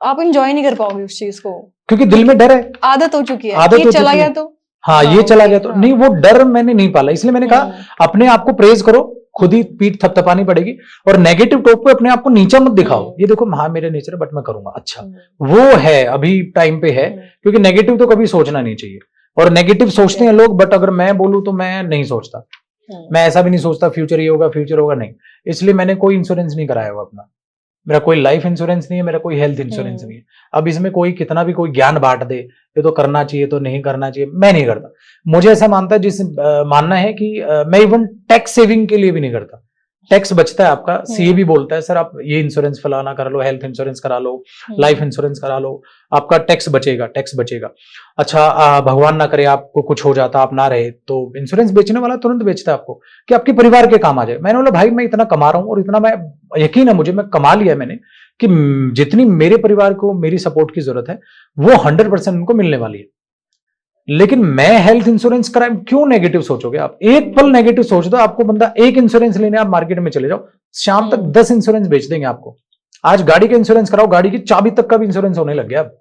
आप एंजॉय नहीं कर पाओगे उस चीज को, क्योंकि दिल में डर है, आदत हो चुकी है, आदत ये हो चला चुकी गया है। तो हाँ, हाँ, ये चला ओके, गया तो हाँ। नहीं, वो डर मैंने नहीं पाला, इसलिए मैंने कहा अपने आप को प्रेज करो, खुद ही पीठ थपथपानी पड़ेगी, और नेगेटिव टॉक पे अपने आप को नीचा मत दिखाओ, ये देखो हाँ मेरे नेचर है बट मैं करूंगा, अच्छा वो है अभी टाइम पे है, क्योंकि नेगेटिव तो कभी सोचना नहीं चाहिए, और नेगेटिव सोचते हैं लोग, बट अगर मैं बोलूं तो मैं नहीं सोचता, मैं ऐसा भी नहीं सोचता फ्यूचर ये होगा फ्यूचर होगा, नहीं, इसलिए मैंने कोई इंश्योरेंस नहीं कराया हुआ अपना, मेरा कोई लाइफ इंश्योरेंस नहीं है, मेरा कोई हेल्थ इंश्योरेंस नहीं है। अब इसमें कोई कितना भी कोई ज्ञान बांट दे, ये तो करना चाहिए तो नहीं करना चाहिए, मैं नहीं करता। मुझे ऐसा मानता है मानना है कि मैं इवन टैक्स सेविंग के लिए भी नहीं करता, टैक्स बचता है आपका, सीए भी बोलता है सर आप ये इंश्योरेंस फलाना करा लो, हेल्थ इंश्योरेंस करा लो, लाइफ इंश्योरेंस करा लो, आपका टैक्स बचेगा, टैक्स बचेगा। अच्छा भगवान ना करे आपको कुछ हो जाता, आप ना रहे, तो इंश्योरेंस बेचने वाला तुरंत बेचता है आपको कि आपके परिवार के काम आ जाए। मैंने बोला भाई मैं इतना कमा रहा हूं और इतना मैं, यकीन है मुझे, मैं कमा लिया मैंने कि जितनी मेरे परिवार को मेरी सपोर्ट की जरूरत है वो 100% उनको मिलने वाली है, लेकिन मैं हेल्थ इंश्योरेंस कराए, क्यों नेगेटिव सोचोगे आप? एक पल नेगेटिव सोच दो, आपको बंदा एक इंश्योरेंस लेने आप मार्केट में चले जाओ, शाम तक 10 इंश्योरेंस बेच देंगे आपको। आज गाड़ी का इंश्योरेंस कराओ, गाड़ी की चाबी तक का भी इंश्योरेंस होने लग गया अब,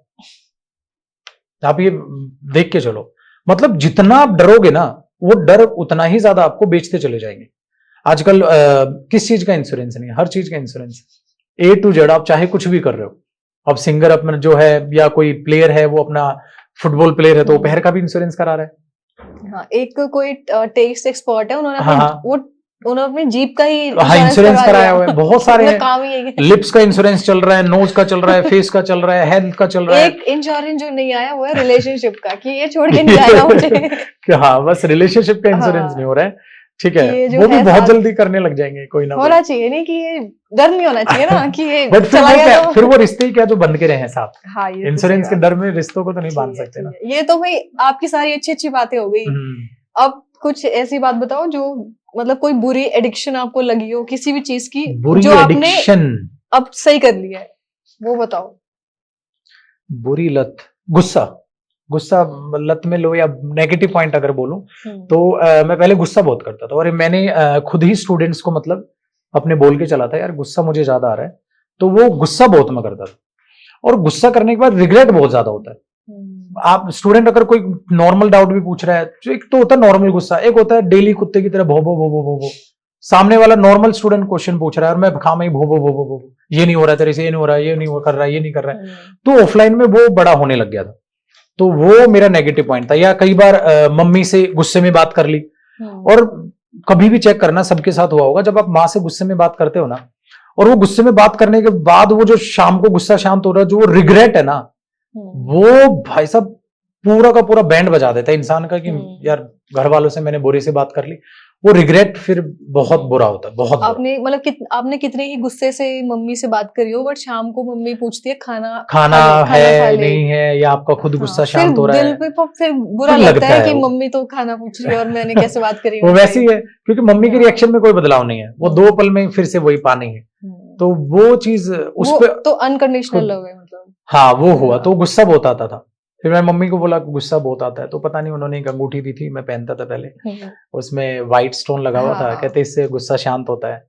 आप ये देख के चलो, मतलब जितना आप डरोगे ना वो डर उतना ही ज्यादा आपको बेचते चले जाएंगे। आजकल किस चीज का इंश्योरेंस नहीं है, हर चीज का इंश्योरेंस, A to Z, आप चाहे कुछ भी कर रहे हो। अब सिंगर अपना जो है या कोई प्लेयर है वो अपना फुटबॉल प्लेयर है तो वो पैर का भी इंश्योरेंस करा रहा है। हाँ, एक कोई टेस्ट एक्सपर्ट है, उन्होंने हाँ, उन्होंने अपनी जीप का ही हाँ इंश्योरेंस कराया हुआ है, बहुत सारे हैं, काम ही है। लिप्स का इंश्योरेंस चल रहा है, नोज का चल रहा है, फेस का चल रहा है, हेल्थ का चल रहा है। एक इंश्योरेंस जो नहीं आया वो है रिलेशनशिप का, कि ये छोड़ के नहीं आया मुझे। हाँ, बस रिलेशनशिप का इंश्योरेंस नहीं हो रहा है, ठीक है, वो भी बहुत जल्दी करने लग जाएंगे, कोई ना होना चाहिए, नहीं कि ये डर नहीं होना चाहिए ना कि ये बट फिर चला गया तो फिर वो रिश्ते ही क्या जो बंध के रहे हैं साथ। हाँ, ये इंश्योरेंस के डर में रिश्तों को तो नहीं बांध सकते ना। ये तो भाई आपकी सारी अच्छी अच्छी बातें हो गई। अब कुछ ऐसी बात बताओ जो मतलब कोई बुरी एडिक्शन आपको लगी हो किसी भी चीज की, बुरी जो आपने एडिक्शन अब सही कर लिया है, वो बताओ। बुरी लत, गुस्सा, गुस्सा लत में लो, या नेगेटिव पॉइंट अगर बोलूं तो मैं पहले गुस्सा बहुत करता था, और मैंने खुद ही स्टूडेंट्स को मतलब अपने बोल के चला था यार गुस्सा मुझे ज्यादा आ रहा है, तो वो गुस्सा बहुत मैं करता था, और गुस्सा करने के बाद रिग्रेट बहुत ज्यादा होता है। आप स्टूडेंट अगर कोई नॉर्मल डाउट भी पूछ रहा है, तो एक तो होता है नॉर्मल गुस्सा, एक होता है डेली कुत्ते की तरह भो भो भो भो भो भो, सामने वाला नॉर्मल स्टूडेंट क्वेश्चन पूछ रहा है और मैं खाम ही भो भो भो भो भो, ये नहीं हो रहा तेरे से, ये नहीं हो रहा, ये नहीं कर रहा, ये नहीं कर रहा है, तो ऑफलाइन में वो बड़ा होने लग गया था, तो वो मेरा नेगेटिव पॉइंट था। या कई बार मम्मी से गुस्से में बात कर ली, और कभी भी चेक करना सबके साथ हुआ होगा, जब आप माँ से गुस्से में बात करते हो ना, और वो गुस्से में बात करने के बाद वो जो शाम को गुस्सा शांत हो रहा है, जो वो रिग्रेट है ना, वो भाई साहब पूरा का पूरा बैंड बजा देता है इंसान का, कि यार घर वालों से मैंने बुरे से बात कर ली, वो रिग्रेट फिर बहुत बुरा होता है, बहुत आपने मतलब आपने कितने ही गुस्से से मम्मी से बात करी हो, बट शाम को मम्मी पूछती है खाना है नहीं है, या आपका खुद गुस्सा शांत हो रहा है, दिल पे फिर बुरा लगता है कि मम्मी तो खाना पूछ रही है और मैंने कैसे बात करी। वो वैसे ही है, क्योंकि मम्मी के रिएक्शन में कोई बदलाव नहीं है, वो 2 पल में फिर से वही पानी है, तो वो चीज उस पे तो अनकंडीशनल लव है मतलब। हाँ, वो हुआ तो गुस्सा बहुत आता था, फिर मैं मम्मी को बोला गुस्सा बहुत आता है, तो पता नहीं उन्होंने एक अंगूठी दी थी, मैं पहनता था पहले, उसमें व्हाइट स्टोन लगा हुआ था, कहते इससे गुस्सा शांत होता है,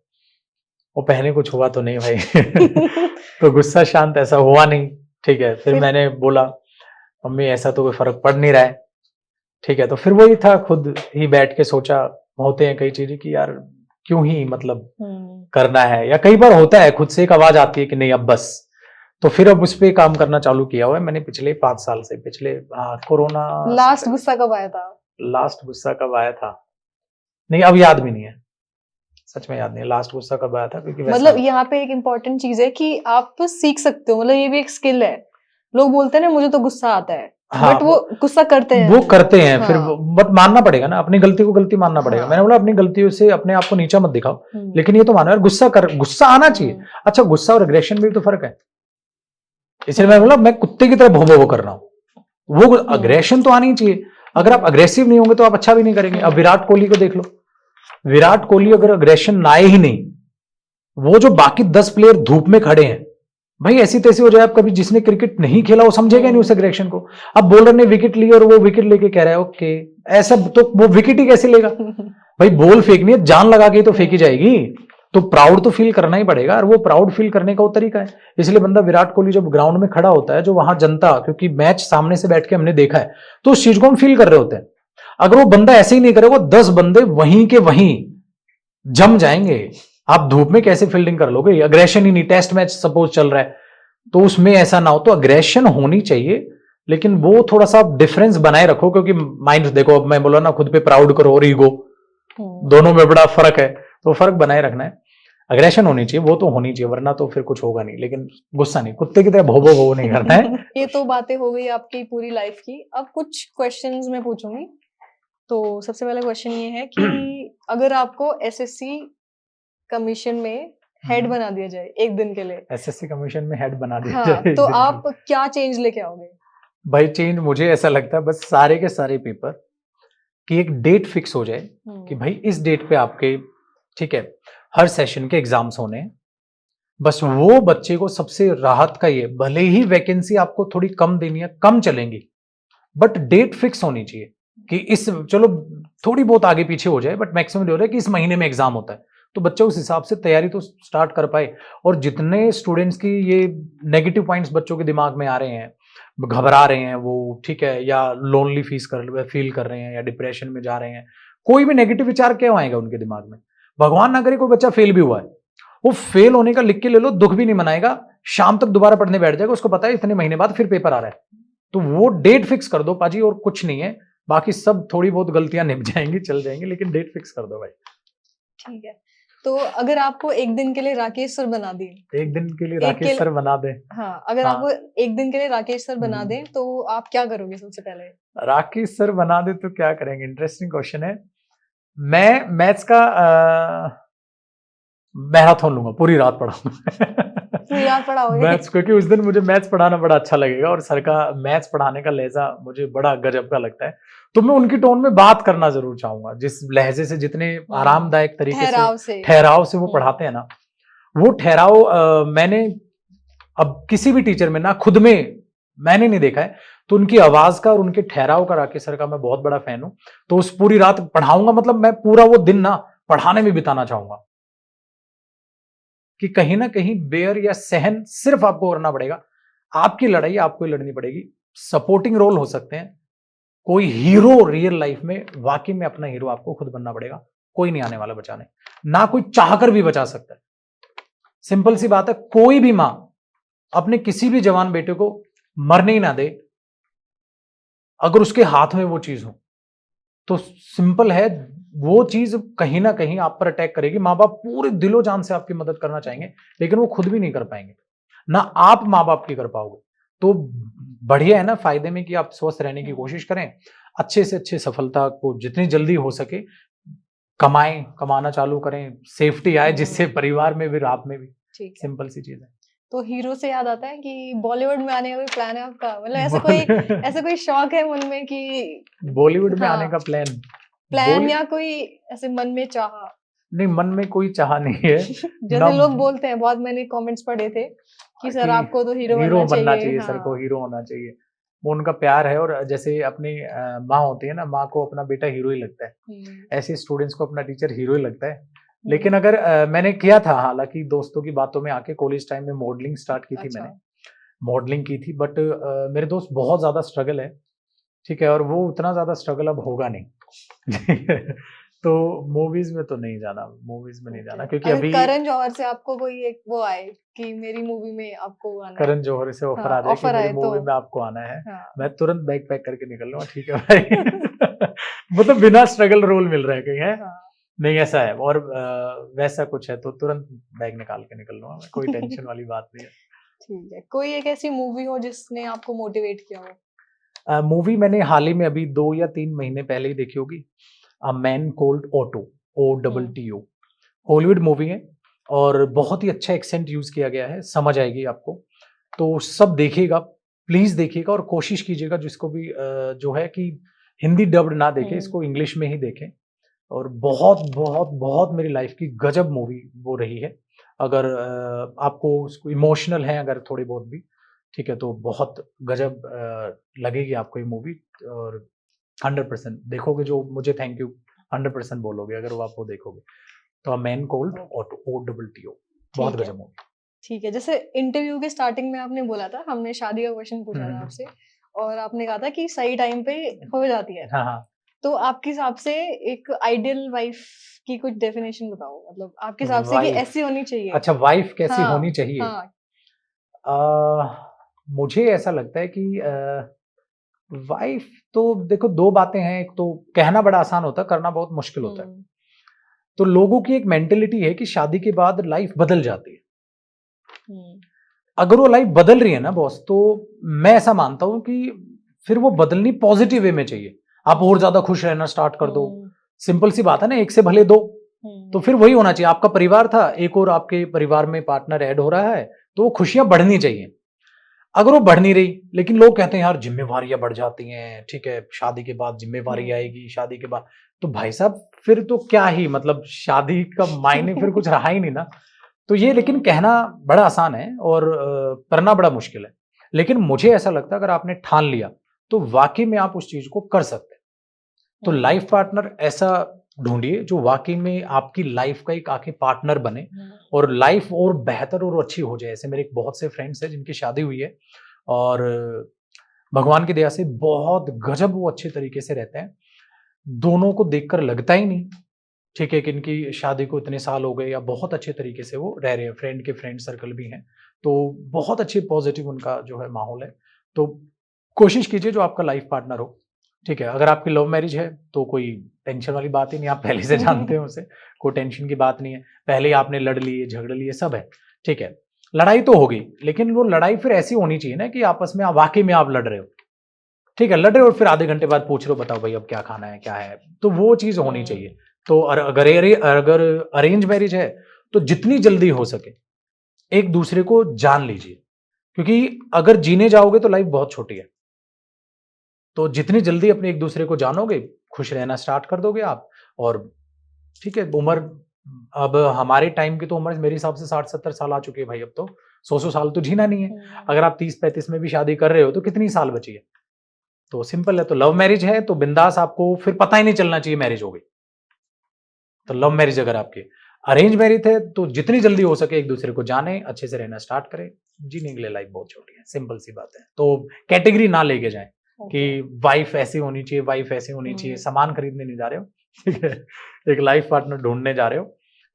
वो पहने कुछ हुआ तो नहीं भाई तो गुस्सा शांत ऐसा हुआ नहीं, ठीक है। फिर मैंने बोला मम्मी ऐसा तो कोई फर्क पड़ नहीं रहा है, ठीक है, तो फिर वही था, खुद ही बैठ के सोचा, होते हैं कई चीजें कि यार क्यों ही मतलब करना है, या कई बार होता है खुद से एक आवाज आती है कि नहीं अब बस, तो फिर अब उस पे काम करना चालू किया हुआ है मैंने पिछले 5 साल से, पिछले कोरोना। लास्ट गुस्सा कब आया था? लास्ट गुस्सा कब आया था नहीं, अब याद भी नहीं है, सच में याद नहीं लास्ट गुस्सा कब आया था, क्योंकि मतलब यहाँ पे एक इम्पोर्टेंट चीज है कि आप सीख सकते हो, मतलब ये भी एक स्किल है। लोग बोलते हैं ना मुझे तो गुस्सा आता है, हाँ, बट वो गुस्सा करते हैं, वो करते हैं हाँ, फिर, बट मानना पड़ेगा ना, अपनी गलती को गलती मानना पड़ेगा। मैंने बोला अपनी गलतियों से अपने आप को नीचा मत दिखाओ, लेकिन ये तो मानो यार गुस्सा आना चाहिए। अच्छा, गुस्सा और एग्रेशन में भी तो फर्क है, इसलिए मैं बोला मैं कुत्ते की तरह भो भो कर रहा हूं, वो अग्रेशन तो आनी चाहिए। अगर आप अग्रेसिव नहीं होंगे तो आप अच्छा भी नहीं करेंगे। अब विराट कोहली को देख लो, विराट कोहली अगर अग्रेशन ना आए ही नहीं, वो जो बाकी 10 प्लेयर धूप में खड़े हैं भाई ऐसी तैसी हो जाए, आप कभी जिसने क्रिकेट नहीं खेला वो समझेगा नहीं उस एग्रेशन को। अब बॉलर ने विकेट ली और वो विकेट लेके कह रहा है ओके, ऐसा तो वो विकेट ही कैसे लेगा भाई, बॉल फेंकनी है जान लगा के तो फेंकी जाएगी, तो प्राउड तो फील करना ही पड़ेगा, और वो प्राउड फील करने का वो तरीका है। इसलिए बंदा विराट कोहली जब ग्राउंड में खड़ा होता है, जो वहां जनता, क्योंकि मैच सामने से बैठ के हमने देखा है, तो उस चीज को हम फील कर रहे होते हैं। अगर वो बंदा ऐसे ही नहीं करेगा, 10 बंदे वहीं के वहीं जम जाएंगे। आप धूप में कैसे फील्डिंग कर लोगे? अग्रेशन ही नहीं, टेस्ट मैच सपोज चल रहा है तो उसमें ऐसा ना हो। तो अग्रेशन होनी चाहिए, लेकिन वो थोड़ा सा डिफरेंस बनाए रखो, क्योंकि माइंड देखो, अब मैं बोला ना, खुद पे प्राउड करो और ईगो, दोनों में बड़ा फर्क है, तो फर्क बनाए रखना है। अग्रेशन होनी चाहिए, वो तो होनी चाहिए, वरना तो फिर कुछ होगा नहीं। लेकिन गुस्सा नहीं, कुत्ते की तरह भो भो भो नहीं करना है। ये तो बातें हो गई आपकी पूरी लाइफ की। अब कुछ क्वेश्चंस मैं पूछूंगी। तो सबसे पहला क्वेश्चन ये है कि अगर आपको एसएससी कमीशन में हेड बना दिया जाए एक दिन के लिए, एसएससी कमीशन में हेड बना दिया हाँ, जाए तो आप क्या चेंज लेके आओगे? भाई चेंज मुझे ऐसा लगता है, बस सारे के सारे पेपर की एक डेट फिक्स हो जाए कि भाई इस डेट पे आपके, ठीक है, हर सेशन के एग्जाम्स होने हैं। बस वो बच्चे को सबसे राहत का ये, भले ही वैकेंसी आपको थोड़ी कम देनी है, कम चलेंगी, बट डेट फिक्स होनी चाहिए कि इस, चलो थोड़ी बहुत आगे पीछे हो जाए, बट मैक्सिमम हो रहा है कि इस महीने में एग्जाम होता है, तो बच्चा उस हिसाब से तैयारी तो स्टार्ट कर पाए। और जितने स्टूडेंट्स की ये नेगेटिव पॉइंट्स बच्चों के दिमाग में आ रहे हैं, घबरा रहे हैं वो, ठीक है, या लोनली फील कर रहे हैं, या डिप्रेशन में जा रहे हैं, कोई भी नेगेटिव विचार क्यों आएगा उनके दिमाग में? भगवान ना करे कोई बच्चा फेल भी हुआ है, वो फेल होने का लिख के ले लो, दुख भी नहीं मनाएगा, शाम तक दोबारा पढ़ने बैठ जाएगा, उसको पता है इतने महीने बाद फिर पेपर आ रहा है। तो वो डेट फिक्स कर दो पाजी, और कुछ नहीं है, बाकी सब थोड़ी बहुत गलतियां निप जाएंगी, चल जाएंगी, लेकिन डेट फिक्स कर दो भाई। ठीक है। तो अगर आपको एक दिन के लिए राकेश सर बना दिए, एक दिन के लिए राकेश सर बना दे, हाँ, अगर हाँ। आपको एक दिन के लिए राकेश सर बना दे, तो आप क्या करोगे सबसे पहले? राकेश सर बना दे तो क्या करेंगे? इंटरेस्टिंग क्वेश्चन है। मैं मैथ्स का मैराथन लूंगा, पूरी रात पढ़ाऊंगा मैथ्स, क्योंकि उस दिन मुझे मैथ्स पढ़ाना बड़ा अच्छा लगेगा, और सर का मैथ्स पढ़ाने का लहजा मुझे बड़ा गजब का लगता है। तो मैं उनकी टोन में बात करना जरूर चाहूंगा, जिस लहजे से, जितने आरामदायक तरीके से, ठहराव से वो पढ़ाते हैं ना, वो ठहराव मैंने अब किसी भी टीचर में ना, खुद में मैंने नहीं देखा है। तो उनकी आवाज का और उनके ठहराव का, राकेश सर का, मैं बहुत बड़ा फैन हूं। तो उस पूरी रात पढ़ाऊंगा, मतलब मैं पूरा वो दिन ना पढ़ाने में बिताना चाहूंगा, कि कहीं ना कहीं बेयर या सहन सिर्फ आपको करना पड़ेगा। आपकी लड़ाई आपको ही लड़नी पड़ेगी। सपोर्टिंग रोल हो सकते हैं, कोई हीरो रियल लाइफ में, वाकई में अपना हीरो आपको खुद बनना पड़ेगा। कोई नहीं आने वाला बचाने, ना कोई चाहकर भी बचा सकता है। सिंपल सी बात है, कोई भी मां अपने किसी भी जवान बेटे को मरने ही ना दे अगर उसके हाथ में वो चीज हो। तो सिंपल है, वो चीज कहीं ना कहीं आप पर अटैक करेगी। माँ बाप पूरे दिलो जान से आपकी मदद करना चाहेंगे, लेकिन वो खुद भी नहीं कर पाएंगे, ना आप माँ बाप की कर पाओगे। तो बढ़िया है ना, फायदे में कि आप स्वस्थ रहने की कोशिश करें, अच्छे से अच्छे सफलता को जितनी जल्दी हो सके कमाएं, कमाना चालू करें, सेफ्टी आए, जिससे परिवार में भी, आप में भी। सिंपल सी चीज है। तो हीरो से याद आता है कि बॉलीवुड में आने का कोई प्लान है आपका? मतलब ऐसा कोई शौक है मन में कि बॉलीवुड में आने का प्लान या कोई ऐसे मन में चाहा? नहीं, मन में कोई चाह नहीं है। जैसे लोग बोलते हैं, बहुत मैंने कमेंट्स पढ़े थे कि सर आपको तो हीरो बनना चाहिए। सर को हीरो होना चाहिए, वो उनका प्यार है। और जैसे अपनी माँ होती है ना, माँ को अपना बेटा हीरो ही लगता है, ऐसे स्टूडेंट्स को अपना टीचर हीरो ही लगता है। लेकिन अगर मैंने किया था, हालांकि दोस्तों की बातों में आके, कॉलेज टाइम में मॉडलिंग स्टार्ट की थी। मैंने मॉडलिंग की थी, बट मेरे दोस्त बहुत ज्यादा स्ट्रगल है, ठीक है, और वो उतना ज्यादा स्ट्रगल अब होगा नहीं। तो मूवीज में तो नहीं जाना, क्योंकि अभी करण जौहर से आपको कोई एक वो आए कि मेरी मूवी में आपको आना है, करण जौहर से ऑफर आ जाए कि मेरी मूवी में आपको आना है, मैं तुरंत बैग पैक करके निकल लूंगा, ठीक है भाई। मतलब बिना स्ट्रगल रोल मिल रहा है कहीं, है नहीं, ऐसा है। और वैसा कुछ है तो तुरंत बैग निकाल के निकल लूंगा, कोई टेंशन वाली बात नहीं है। ठीक है। कोई एक ऐसी मूवी हो जिसने आपको मोटिवेट किया हो? मूवी मैंने हाल ही में अभी 2 या 3 महीने पहले ही देखी होगी, a man cold auto, OTTO। Hollywood movie है और बहुत ही अच्छा एक्सेंट यूज किया गया है, समझ आएगी आपको। तो सब देखिएगा, प्लीज देखिएगा, और कोशिश कीजिएगा जिसको भी जो है कि हिंदी डब्ड ना देखे, इसको इंग्लिश में ही देखें। और बहुत बहुत बहुत मेरी लाइफ की गजब मूवी वो रही है। अगर आपको इमोशनल है अगर थोड़ी बहुत भी, ठीक है, तो बहुत गजब लगेगी आपको ये मूवी। और 100% देखोगे, जो मुझे थैंक यू 100% बोलोगे अगर वो आप वो देखोगे। तो अ मैन कोल्ड OTTO बहुत ठीक है। गजब मूवी। ठीक है, जैसे इंटरव्यू के स्टार्टिंग में आपने बोला था, हमने शादी का क्वेश्चन पूछा था हम्म, आपसे और आपने कहा था कि सही टाइम पे हो जाती है। हाँ हाँ। तो आपके हिसाब से एक आइडियल वाइफ की कुछ डेफिनेशन बताओ, मतलब आपके हिसाब से कि वाइफ, ऐसी होनी चाहिए। अच्छा वाइफ कैसी हाँ, होनी चाहिए? हाँ। मुझे ऐसा लगता है कि वाइफ तो देखो दो बातें हैं, एक तो कहना बड़ा आसान होता है, करना बहुत मुश्किल होता है। हुँ, तो लोगों की एक मेंटेलिटी है कि शादी के बाद लाइफ बदल जाती है। हुँ, अगर वो लाइफ बदल रही है ना बॉस, तो मैं ऐसा मानता हूं कि फिर वो बदलनी पॉजिटिव वे में चाहिए। आप और ज्यादा खुश रहना स्टार्ट कर दो, हुँ, सिंपल सी बात है ना, एक से भले दो। तो हुँ, फिर वही होना चाहिए, आपका परिवार था, एक और आपके परिवार में पार्टनर ऐड हो रहा है, तो वो खुशियां बढ़नी चाहिए। अगर वो बढ़ नहीं रही, लेकिन लोग कहते हैं यार जिम्मेवारियां बढ़ जाती हैं, ठीक है शादी के बाद जिम्मेवारी हुँ। आएगी, शादी के बाद, तो भाई साहब फिर तो क्या ही मतलब, शादी का मायने फिर कुछ रहा ही नहीं ना। तो ये लेकिन हुँ, कहना बड़ा आसान है और करना बड़ा मुश्किल है। लेकिन मुझे ऐसा लगता है अगर आपने ठान लिया तो वाकई में आप उस चीज को कर सकते हैं। तो हुँ, लाइफ पार्टनर ऐसा ढूंढिए जो वाकई में आपकी लाइफ का एक आके पार्टनर बने हुँ, और लाइफ और बेहतर और अच्छी हो जाए। ऐसे मेरे बहुत से फ्रेंड्स हैं जिनकी शादी हुई है और भगवान की दया से बहुत गजब वो अच्छे तरीके से रहते हैं। दोनों को देखकर लगता ही नहीं, ठीक है, कि इनकी शादी को इतने साल हो गए या बहुत अच्छे तरीके से वो रह रहे हैं, फ्रेंड के फ्रेंड सर्कल भी हैं। तो बहुत अच्छे पॉजिटिव उनका जो है माहौल है। तो कोशिश कीजिए जो आपका लाइफ पार्टनर हो, ठीक है। अगर आपकी लव मैरिज है तो कोई टेंशन वाली बात ही नहीं, आप पहले से जानते हैं उसे, कोई टेंशन की बात नहीं है। पहले ही आपने लड़ लिए, झगड़ लिए, सब है, ठीक है। लड़ाई तो होगी, लेकिन वो लड़ाई फिर ऐसी होनी चाहिए ना कि आपस में वाकई में आप लड़ रहे हो, ठीक है, लड़ रहे हो और फिर आधे घंटे बाद पूछ रहे हो बताओ भाई अब क्या खाना है, क्या है, तो वो चीज़ होनी हुँ, चाहिए। तो अगर अरेंज मैरिज है तो जितनी जल्दी हो सके एक दूसरे को जान लीजिए, क्योंकि अगर जीने जाओगे तो लाइफ बहुत छोटी है। तो जितनी जल्दी अपने एक दूसरे को जानोगे, खुश रहना स्टार्ट कर दोगे आप। और ठीक है, उम्र अब हमारे टाइम की तो उम्र मेरे हिसाब से 60-70 साल आ चुकी है भाई, अब तो 100 साल तो जीना नहीं है। हुँ। अगर आप 30-35 में भी शादी कर रहे हो तो कितनी साल बची है? तो सिंपल है, तो लव मैरिज है तो बिंदास, आपको फिर पता ही नहीं चलना चाहिए मैरिज हो गई। तो लव मैरिज अगर आपकी, अरेंज मैरिज है तो जितनी जल्दी हो सके एक दूसरे को जाने, अच्छे से रहना स्टार्ट करें। जीने के लिए लाइफ बहुत छोटी है, सिंपल सी बात है। तो कैटेगरी ना लेके जाएं कि ओके। वाइफ ऐसी होनी चाहिए, वाइफ ऐसी होनी चाहिए। हुँ, सामान खरीदने नहीं जा रहे हो, ठीक है, एक लाइफ पार्टनर ढूंढने जा रहे हो,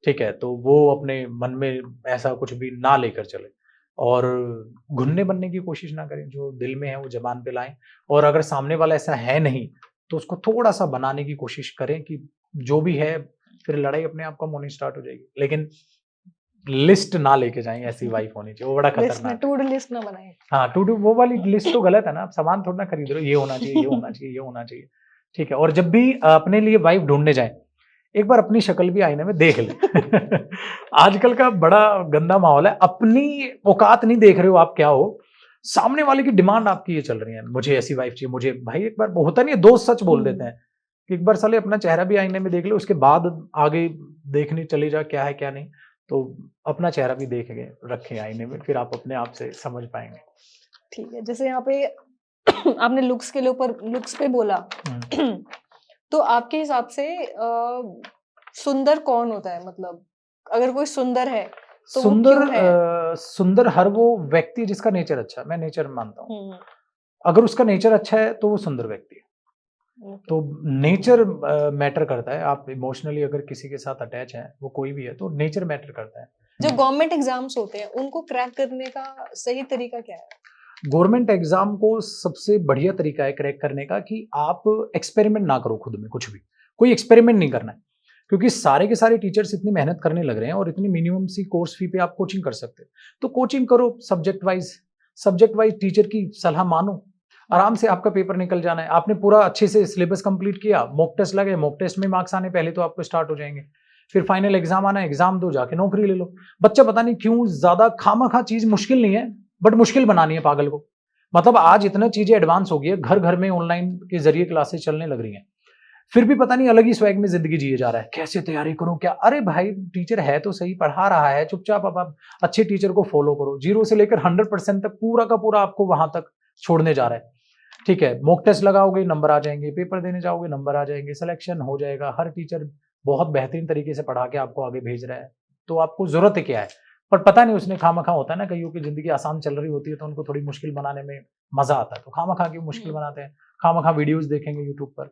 ठीक है। तो वो अपने मन में ऐसा कुछ भी ना लेकर चले और घुनने बनने की कोशिश ना करें। जो दिल में है वो जबान पे लाएं। और अगर सामने वाला ऐसा है नहीं तो उसको थोड़ा सा बनाने की कोशिश करें कि जो भी है, फिर लड़ाई अपने आप कम होनी स्टार्ट हो जाएगी। लेकिन लिस्ट ना लेके जाएं, ऐसी वाइफ होनी चाहिए, वो बड़ा लिस्ट ना, खतरनाक है। टू डू लिस्ट ना बनाएँ। हाँ, टू डू वो वाली लिस्ट तो गलत है ना, आप सामान थोड़ा ना खरीद रहे हो, ये होना चाहिए, ये होना चाहिए, ये होना चाहिए, ठीक है। और जब भी अपने लिए वाइफ ढूंढने जाएं, एक बार अपनी शक्ल भी आईने में देख लें। आजकल का बड़ा गंदा माहौल है, अपनी औकात नहीं देख रहे हो आप क्या हो, सामने वाले की डिमांड आपकी ये चल रही है, मुझे ऐसी वाइफ चाहिए, मुझे भाई एक बार होता नहीं है, दोस्त सच बोल देते हुँ, हैं कि एक बार साले अपना चेहरा भी आईने में देख ले, उसके बाद आगे देखने चले जा क्या है क्या नहीं। तो अपना चेहरा भी देख के रखें आईने में, फिर आप अपने आप से समझ पाएंगे। ठीक है। जैसे यहाँ पे आपने लुक्स पे बोला। हम्म। तो आपके हिसाब से सुंदर कौन होता है? मतलब अगर कोई सुंदर है, तो वो सुंदर क्यों है? सुंदर हर वो व्यक्ति जिसका नेचर अच्छा है, मैं नेचर मानता हूँ। हुँ, अगर उसका नेचर अच्छा है तो वो सुंदर व्यक्ति है। ओके। तो नेचर मैटर करता है। आप इमोशनली अगर किसी के साथ अटैच हैं, वो कोई भी है, तो नेचर मैटर करता है। जो गवर्नमेंट एग्ज़ाम्स होते हैं, उनको क्रैक करने का सही तरीका क्या है? गवर्नमेंट एग्जाम को सबसे बढ़िया तरीका है क्रैक करने का कि आप एक्सपेरिमेंट ना करो खुद में, कुछ भी कोई एक्सपेरिमेंट नहीं करना है, क्योंकि सारे के सारे टीचर्स इतनी मेहनत करने लग रहे हैं और इतनी मिनिमम सी कोर्स फी पे आप कोचिंग कर सकते हैं। तो कोचिंग करो, सब्जेक्ट वाइज टीचर की सलाह मानो, आराम से आपका पेपर निकल जाना है। आपने पूरा अच्छे से सिलेबस कंप्लीट किया, मॉक टेस्ट लगे, मॉक टेस्ट में मार्क्स आने पहले तो आपको स्टार्ट हो जाएंगे, फिर फाइनल एग्जाम आना, एग्जाम दो, जाके नौकरी ले लो। बच्चा पता नहीं क्यों ज्यादा खामा चीज मुश्किल नहीं है, बट मुश्किल बनानी है पागल को। मतलब आज इतना चीजें एडवांस हो गई है, घर घर में ऑनलाइन के जरिए क्लासेस चलने लग रही हैं, फिर भी पता नहीं अलग ही स्वैग में जिंदगी जिए जा रहा है। कैसे तैयारी करूं क्या? अरे भाई टीचर है तो सही, पढ़ा रहा है, चुपचाप आप अच्छे टीचर को फॉलो करो। 0 से लेकर 100% तक पूरा का पूरा आपको वहां तक छोड़ने जा रहा है, ठीक है। मॉक टेस्ट लगाओगे, नंबर आ जाएंगे, पेपर देने जाओगे, नंबर आ जाएंगे, सिलेक्शन हो जाएगा। हर टीचर बहुत बेहतरीन तरीके से पढ़ा के आपको आगे भेज रहा है, तो आपको जरूरत है क्या है। पर पता नहीं उसने खामखा, होता है ना कईयों की जिंदगी आसान चल रही होती है तो उनको थोड़ी मुश्किल बनाने में मजा आता है, तो खामखा क्यों मुश्किल बनाते हैं। खामखा वीडियोस देखेंगे यूट्यूब पर,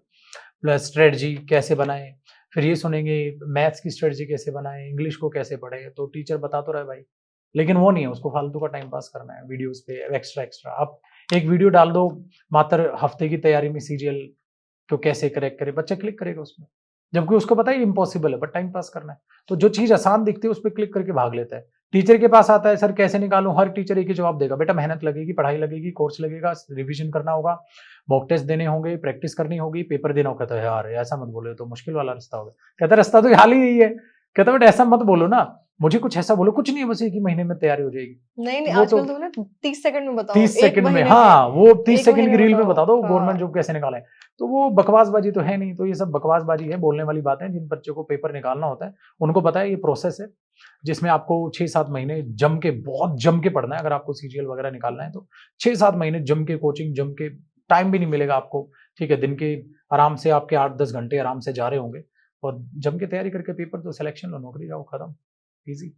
प्लस स्ट्रेटजी कैसे बनाएं, फिर ये सुनेंगे मैथ्स की स्ट्रेटजी कैसे बनाएं, इंग्लिश को कैसे पढ़े, तो टीचर बता तो रहा है भाई, लेकिन वो नहीं है, उसको फालतू का टाइम पास करना है वीडियोस पे एक्स्ट्रा एक्स्ट्रा। आप एक वीडियो डाल दो मात्र हफ्ते की तैयारी में सीरियल तो कैसे करेक्ट करे, बच्चा क्लिक करेगा उसमें, जबकि उसको पता है इम्पॉसिबल है, बट टाइम पास करना है। तो जो चीज आसान दिखती है उस पर क्लिक करके भाग लेता है। टीचर के पास आता है, सर कैसे निकालूं, हर टीचर एक ही जवाब देगा, बेटा मेहनत लगेगी, पढ़ाई लगेगी, कोर्स लगेगा, रिवीजन करना होगा, मॉक टेस्ट देने होंगे, प्रैक्टिस करनी होगी, पेपर देना होगा। कहता है यार ऐसा मत बोलो, तो मुश्किल वाला रास्ता होगा। कहता है रास्ता तो हाल ही यही है। कहता है बेटा ऐसा मत बोलो ना, मुझे कुछ ऐसा बोलो, कुछ नहीं है, बस एक ही महीने में तैयारी हो जाएगी। नहीं वो आजकल तो ना 30 सेकंड में बताओ, 30 एक सेकंड में, महीने हाँ वो 30 एक सेकंड महीने की रील में बताओ। बता दो हाँ। गवर्नमेंट जॉब कैसे निकालें। तो वो बकवासबाजी तो है नहीं, तो ये सब बकवासबाजी है, बोलने वाली बातें। जिन बच्चों को पेपर निकालना होता है उनको पता है ये प्रोसेस है, जिसमें आपको 6-7 महीने जम के, बहुत जम के पढ़ना है। अगर आपको सीजीएल वगैरह निकालना है तो 6-7 महीने जम के कोचिंग, जम के, टाइम भी नहीं मिलेगा आपको, ठीक है, दिन के आराम से आपके 8-10 घंटे आराम से जा रहे होंगे, और जम के तैयारी करके पेपर तो सिलेक्शन लो, नौकरी जाओ, खत्म, इजी।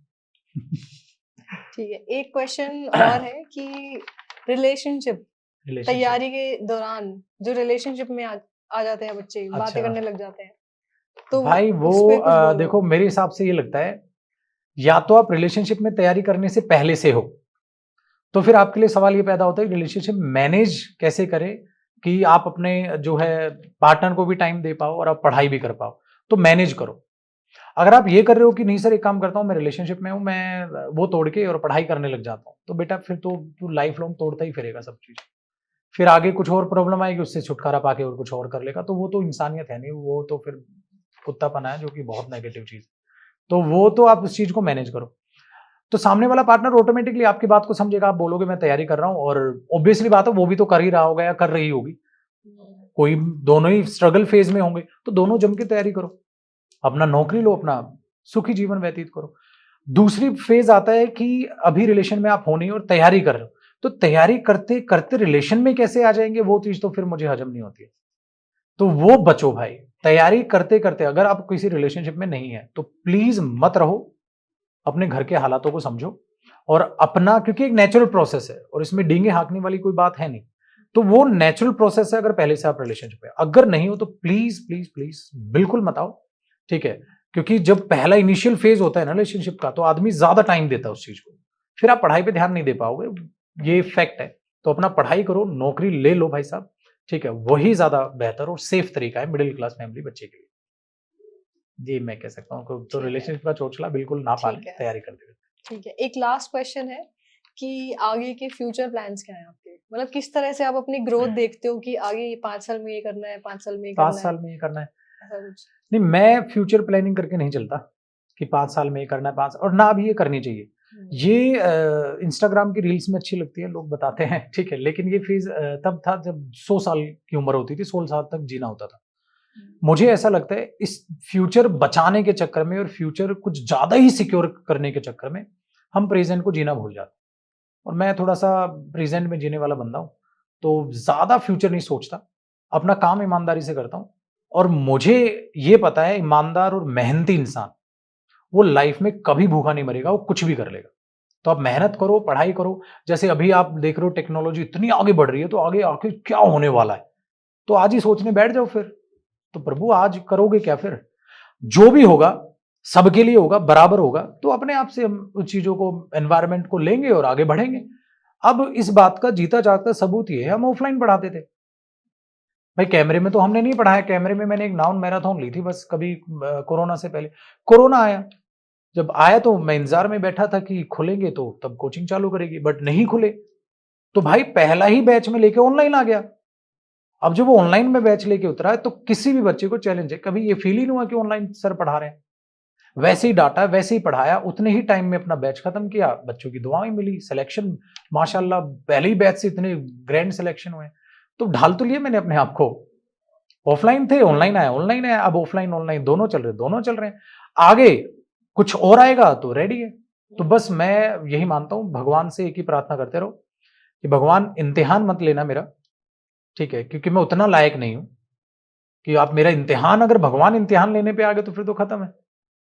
ठीक है, एक क्वेश्चन और है कि रिलेशनशिप तैयारी के दौरान जो रिलेशनशिप में आ जाते हैं बच्चे, बातें अच्छा। करने लग जाते हैं, तो भाई वो उस पे कुछ बोलो। देखो मेरे हिसाब से ये लगता है, या तो आप रिलेशनशिप में तैयारी करने से पहले से हो, तो फिर आपके लिए सवाल ये पैदा होता है कि रिलेशनशिप मैनेज कैसे करें कि आप अपने जो है पार्टनर को भी टाइम दे पाओ और आप पढ़ाई भी कर पाओ, तो मैनेज करो। अगर आप ये कर रहे हो कि नहीं सर एक काम करता हूँ, मैं रिलेशनशिप में हूँ, मैं वो तोड़ के और पढ़ाई करने लग जाता हूँ, तो बेटा फिर तो तू लाइफ लॉन्ग तोड़ता ही फिरेगा सब चीज। फिर आगे कुछ और प्रॉब्लम आएगी, उससे छुटकारा पाके और कुछ और कर लेगा, तो वो तो इंसानियत है नहीं, वो तो फिर कुत्तापना है, जो कि बहुत नेगेटिव चीज। तो वो तो आप उस चीज को मैनेज करो, तो सामने वाला पार्टनर ऑटोमेटिकली आपकी बात को समझेगा। आप बोलोगे मैं तैयारी कर रहा हूँ, और ऑब्वियसली बात है वो भी तो कर ही रहा होगा या कर रही होगी, कोई दोनों ही स्ट्रगल फेज में होंगे, तो दोनों जम के तैयारी करो, अपना नौकरी लो, अपना सुखी जीवन व्यतीत करो। दूसरी फेज आता है कि अभी रिलेशन में आप हो नहीं और तैयारी कर रहे हो, तो तैयारी करते करते रिलेशन में कैसे आ जाएंगे, वो चीज तो फिर मुझे हजम नहीं होती है। तो वो बचो भाई, तैयारी करते करते अगर आप किसी रिलेशनशिप में नहीं है तो प्लीज मत रहो, अपने घर के हालातों को समझो और अपना, क्योंकि एक नेचुरल प्रोसेस है और इसमें डींगे हाँकने वाली कोई बात है नहीं, तो वो नेचुरल प्रोसेस है। अगर पहले से आप रिलेशनशिप में, अगर नहीं हो तो प्लीज प्लीज प्लीज बिल्कुल मत आओ, ठीक है, क्योंकि जब पहला इनिशियल फेज होता है ना रिलेशनशिप का, तो आदमी ज्यादा टाइम देता है उस चीज को, फिर आप पढ़ाई पे ध्यान नहीं दे पाओगे, ये फैक्ट है। तो अपना पढ़ाई करो, नौकरी ले लो भाई साहब, ठीक है, वही ज्यादा बेहतर और सेफ तरीका है मिडिल क्लास फैमिली बच्चे के लिए। जी मैं कह सकता हूँ तो ठीक है। रिलेशनशिप का चोचला बिल्कुल ना पालें ठीक है। तैयारी करते हुए। ठीक है, एक लास्ट क्वेश्चन है कि आगे के फ्यूचर प्लान्स क्या हैं आपके, मतलब किस तरह से आप अपनी ग्रोथ देखते हो कि आगे 5 साल में ये करना है, 5 साल में ये 5 करना है, साल में ये करना है, ऐसा कुछ? नहीं मैं फ्यूचर प्लानिंग करके नहीं चलता कि 5 साल में ये करना है, 5, और ना भी ये करनी चाहिए। ये इंस्टाग्राम की रील्स में अच्छी लगती है, लोग बताते हैं, ठीक है, लेकिन ये फेज तब था जब 100 साल की उम्र होती थी, 16 साल तक जीना होता था। मुझे ऐसा लगता है इस फ्यूचर बचाने के चक्कर में और फ्यूचर कुछ ज्यादा ही सिक्योर करने के चक्कर में हम प्रेजेंट को जीना भूल जाते हैं, और मैं थोड़ा सा प्रेजेंट में जीने वाला बंदा हूँ, तो ज्यादा फ्यूचर नहीं सोचता, अपना काम ईमानदारी से करता हूँ। और मुझे ये पता है ईमानदार और मेहनती इंसान वो लाइफ में कभी भूखा नहीं मरेगा, वो कुछ भी कर लेगा। तो आप मेहनत करो, पढ़ाई करो, जैसे अभी आप देख रहे हो टेक्नोलॉजी इतनी आगे बढ़ रही है, तो आगे आके क्या होने वाला है, तो आज ही सोचने बैठ जाओ फिर, तो प्रभु आज करोगे क्या फिर, जो भी होगा सबके लिए होगा, बराबर होगा, तो अपने आप से हम उस चीजों को, एनवायरनमेंट को लेंगे और आगे बढ़ेंगे। अब इस बात का जीता जागता सबूत ये है, हम ऑफलाइन पढ़ाते थे भाई, कैमरे में तो हमने नहीं पढ़ाया, कैमरे में मैंने एक नाउन मैराथन ली थी बस कभी कोरोना से पहले। कोरोना आया, जब आया तो मैं इंतजार में बैठा था कि खुलेंगे तो तब कोचिंग चालू करेगी, बट नहीं खुले, तो भाई पहला ही बैच में लेके ऑनलाइन आ गया। अब जब वो ऑनलाइन में बैच लेके उतरा है तो किसी भी बच्चे को चैलेंज है, कभी ये फील ही नहीं हुआ कि ऑनलाइन सर पढ़ा रहे हैं, वैसे ही डाटा, वैसे ही पढ़ाया, उतने ही टाइम में अपना बैच खत्म किया, बच्चों की दुआएं मिली, सिलेक्शन माशाल्लाह पहले ही बैच से इतने ग्रैंड सिलेक्शन हुए, तो ढाल तो लिया मैंने अपने आप को। ऑफलाइन थे, ऑनलाइन आया, ऑनलाइन आया, अब ऑफलाइन ऑनलाइन दोनों चल रहे हैं, आगे कुछ और आएगा तो रेडी है। तो बस मैं यही मानता हूं, भगवान से एक ही प्रार्थना करते रहो कि भगवान इम्तिहान मत लेना मेरा, ठीक है, क्योंकि मैं उतना लायक नहीं हूं, कि आप मेरा इम्तिहान, अगर भगवान इम्तिहान लेने पे आ गए तो फिर तो खत्म है,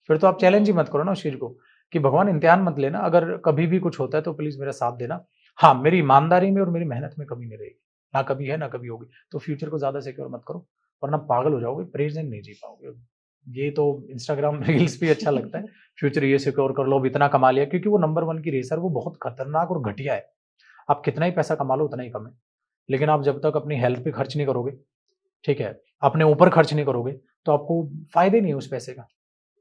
फिर तो आप चैलेंज ही मत करो ना उस चीज को कि भगवान इम्तिहान मत लेना, अगर कभी भी कुछ होता है तो प्लीज मेरा साथ देना। हाँ, मेरी ईमानदारी में और मेरी मेहनत में कमी नहीं रहेगी, ना कभी है ना कभी होगी, तो फ्यूचर को ज्यादा सिक्योर मत करो वरना पागल हो जाओगे, प्रेजेंट नहीं जी पाओगे। ये तो इंस्टाग्राम रील्स पे अच्छा लगता है, फ्यूचर ये सिक्योर कर लो, अब इतना कमा लिया, क्योंकि वो नंबर 1 की रेस है, वो बहुत खतरनाक और घटिया है। आप कितना ही पैसा कमा लो उतना ही कम है, लेकिन आप जब तक अपनी हेल्थ पे खर्च नहीं करोगे, ठीक है, अपने ऊपर खर्च नहीं करोगे, तो आपको फायदे नहीं है उस पैसे का,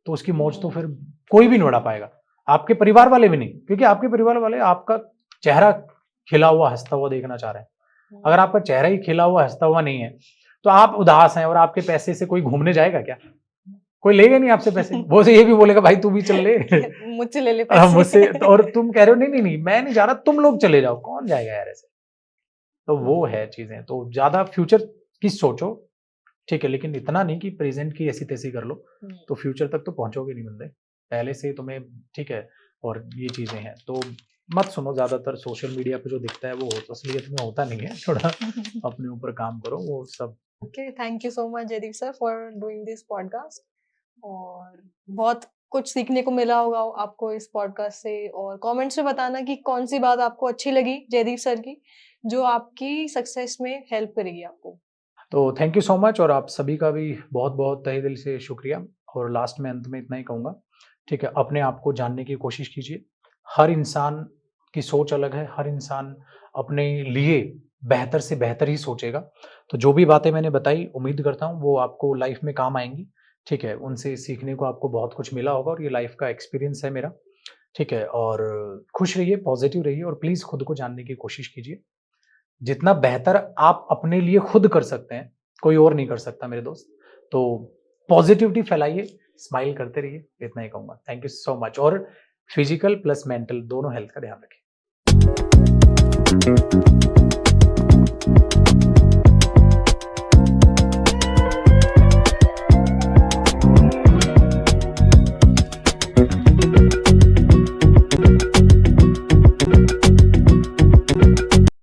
तो उसकी मौज तो फिर कोई भी नहीं उड़ा पाएगा, आपके परिवार वाले भी नहीं, क्योंकि आपके परिवार वाले आपका चेहरा खिला हुआ हंसता हुआ देखना चाह रहे हैं। अगर आपका चेहरा ही खिला हुआ हंसता हुआ नहीं है तो आप उदास हैं, और आपके पैसे से कोई घूमने जाएगा क्या? कोई लेगा नहीं आपसे पैसे, वो से ये भी बोलेगा भाई तू भी चल ले मुझसे ले ले हाँ, पैसे। मुझसे, और तुम कह रहे हो नहीं नहीं नहीं मैं नहीं जा रहा, तुम लोग चले जाओ, कौन जाएगा यार ऐसे? तो वो है चीजें, तो ज्यादा फ्यूचर की सोचो, ठीक है, लेकिन इतना नहीं कि प्रेजेंट की ऐसी तैसी कर लो, तो फ्यूचर तक तो पहुंचोगे नहीं बंदे, पहले से तुम्हें, ठीक है। और ये चीजें हैं तो मत सुनो ज्यादातर, सोशल मीडिया पे जो दिखता है वो असलियत में होता नहीं है, थोड़ा अपने ऊपर काम करो, वो सब। Okay, thank you so much Jaideep sir for doing this podcast, और बहुत कुछ सीखने को मिला होगा आपको इस पॉडकास्ट से, और कमेंट्स में बताना कि कौन सी बात आपको अच्छी लगी जयदीप सर की, जो आपकी सक्सेस में हेल्प करेगी आपको। तो थैंक यू सो मच, और आप सभी का भी बहुत बहुत तहे दिल से शुक्रिया। और लास्ट में अंत में इतना ही कहूँगा, ठीक है, अपने आप को जानने की कोशिश कीजिए। हर इंसान की सोच अलग है, हर इंसान अपने लिए बेहतर से बेहतर ही सोचेगा। तो जो भी बातें मैंने बताई, उम्मीद करता हूँ वो आपको लाइफ में काम आएंगी, ठीक है, उनसे सीखने को आपको बहुत कुछ मिला होगा, और ये लाइफ का एक्सपीरियंस है मेरा, ठीक है। और खुश रहिए, पॉजिटिव रहिए, और प्लीज़ खुद को जानने की कोशिश कीजिए। जितना बेहतर आप अपने लिए खुद कर सकते हैं, कोई और नहीं कर सकता मेरे दोस्त। तो पॉजिटिविटी फैलाइए, स्माइल करते रहिए, इतना ही कहूँगा। थैंक यू सो मच, और फिजिकल प्लस मेंटल दोनों हेल्थ का ध्यान रखें।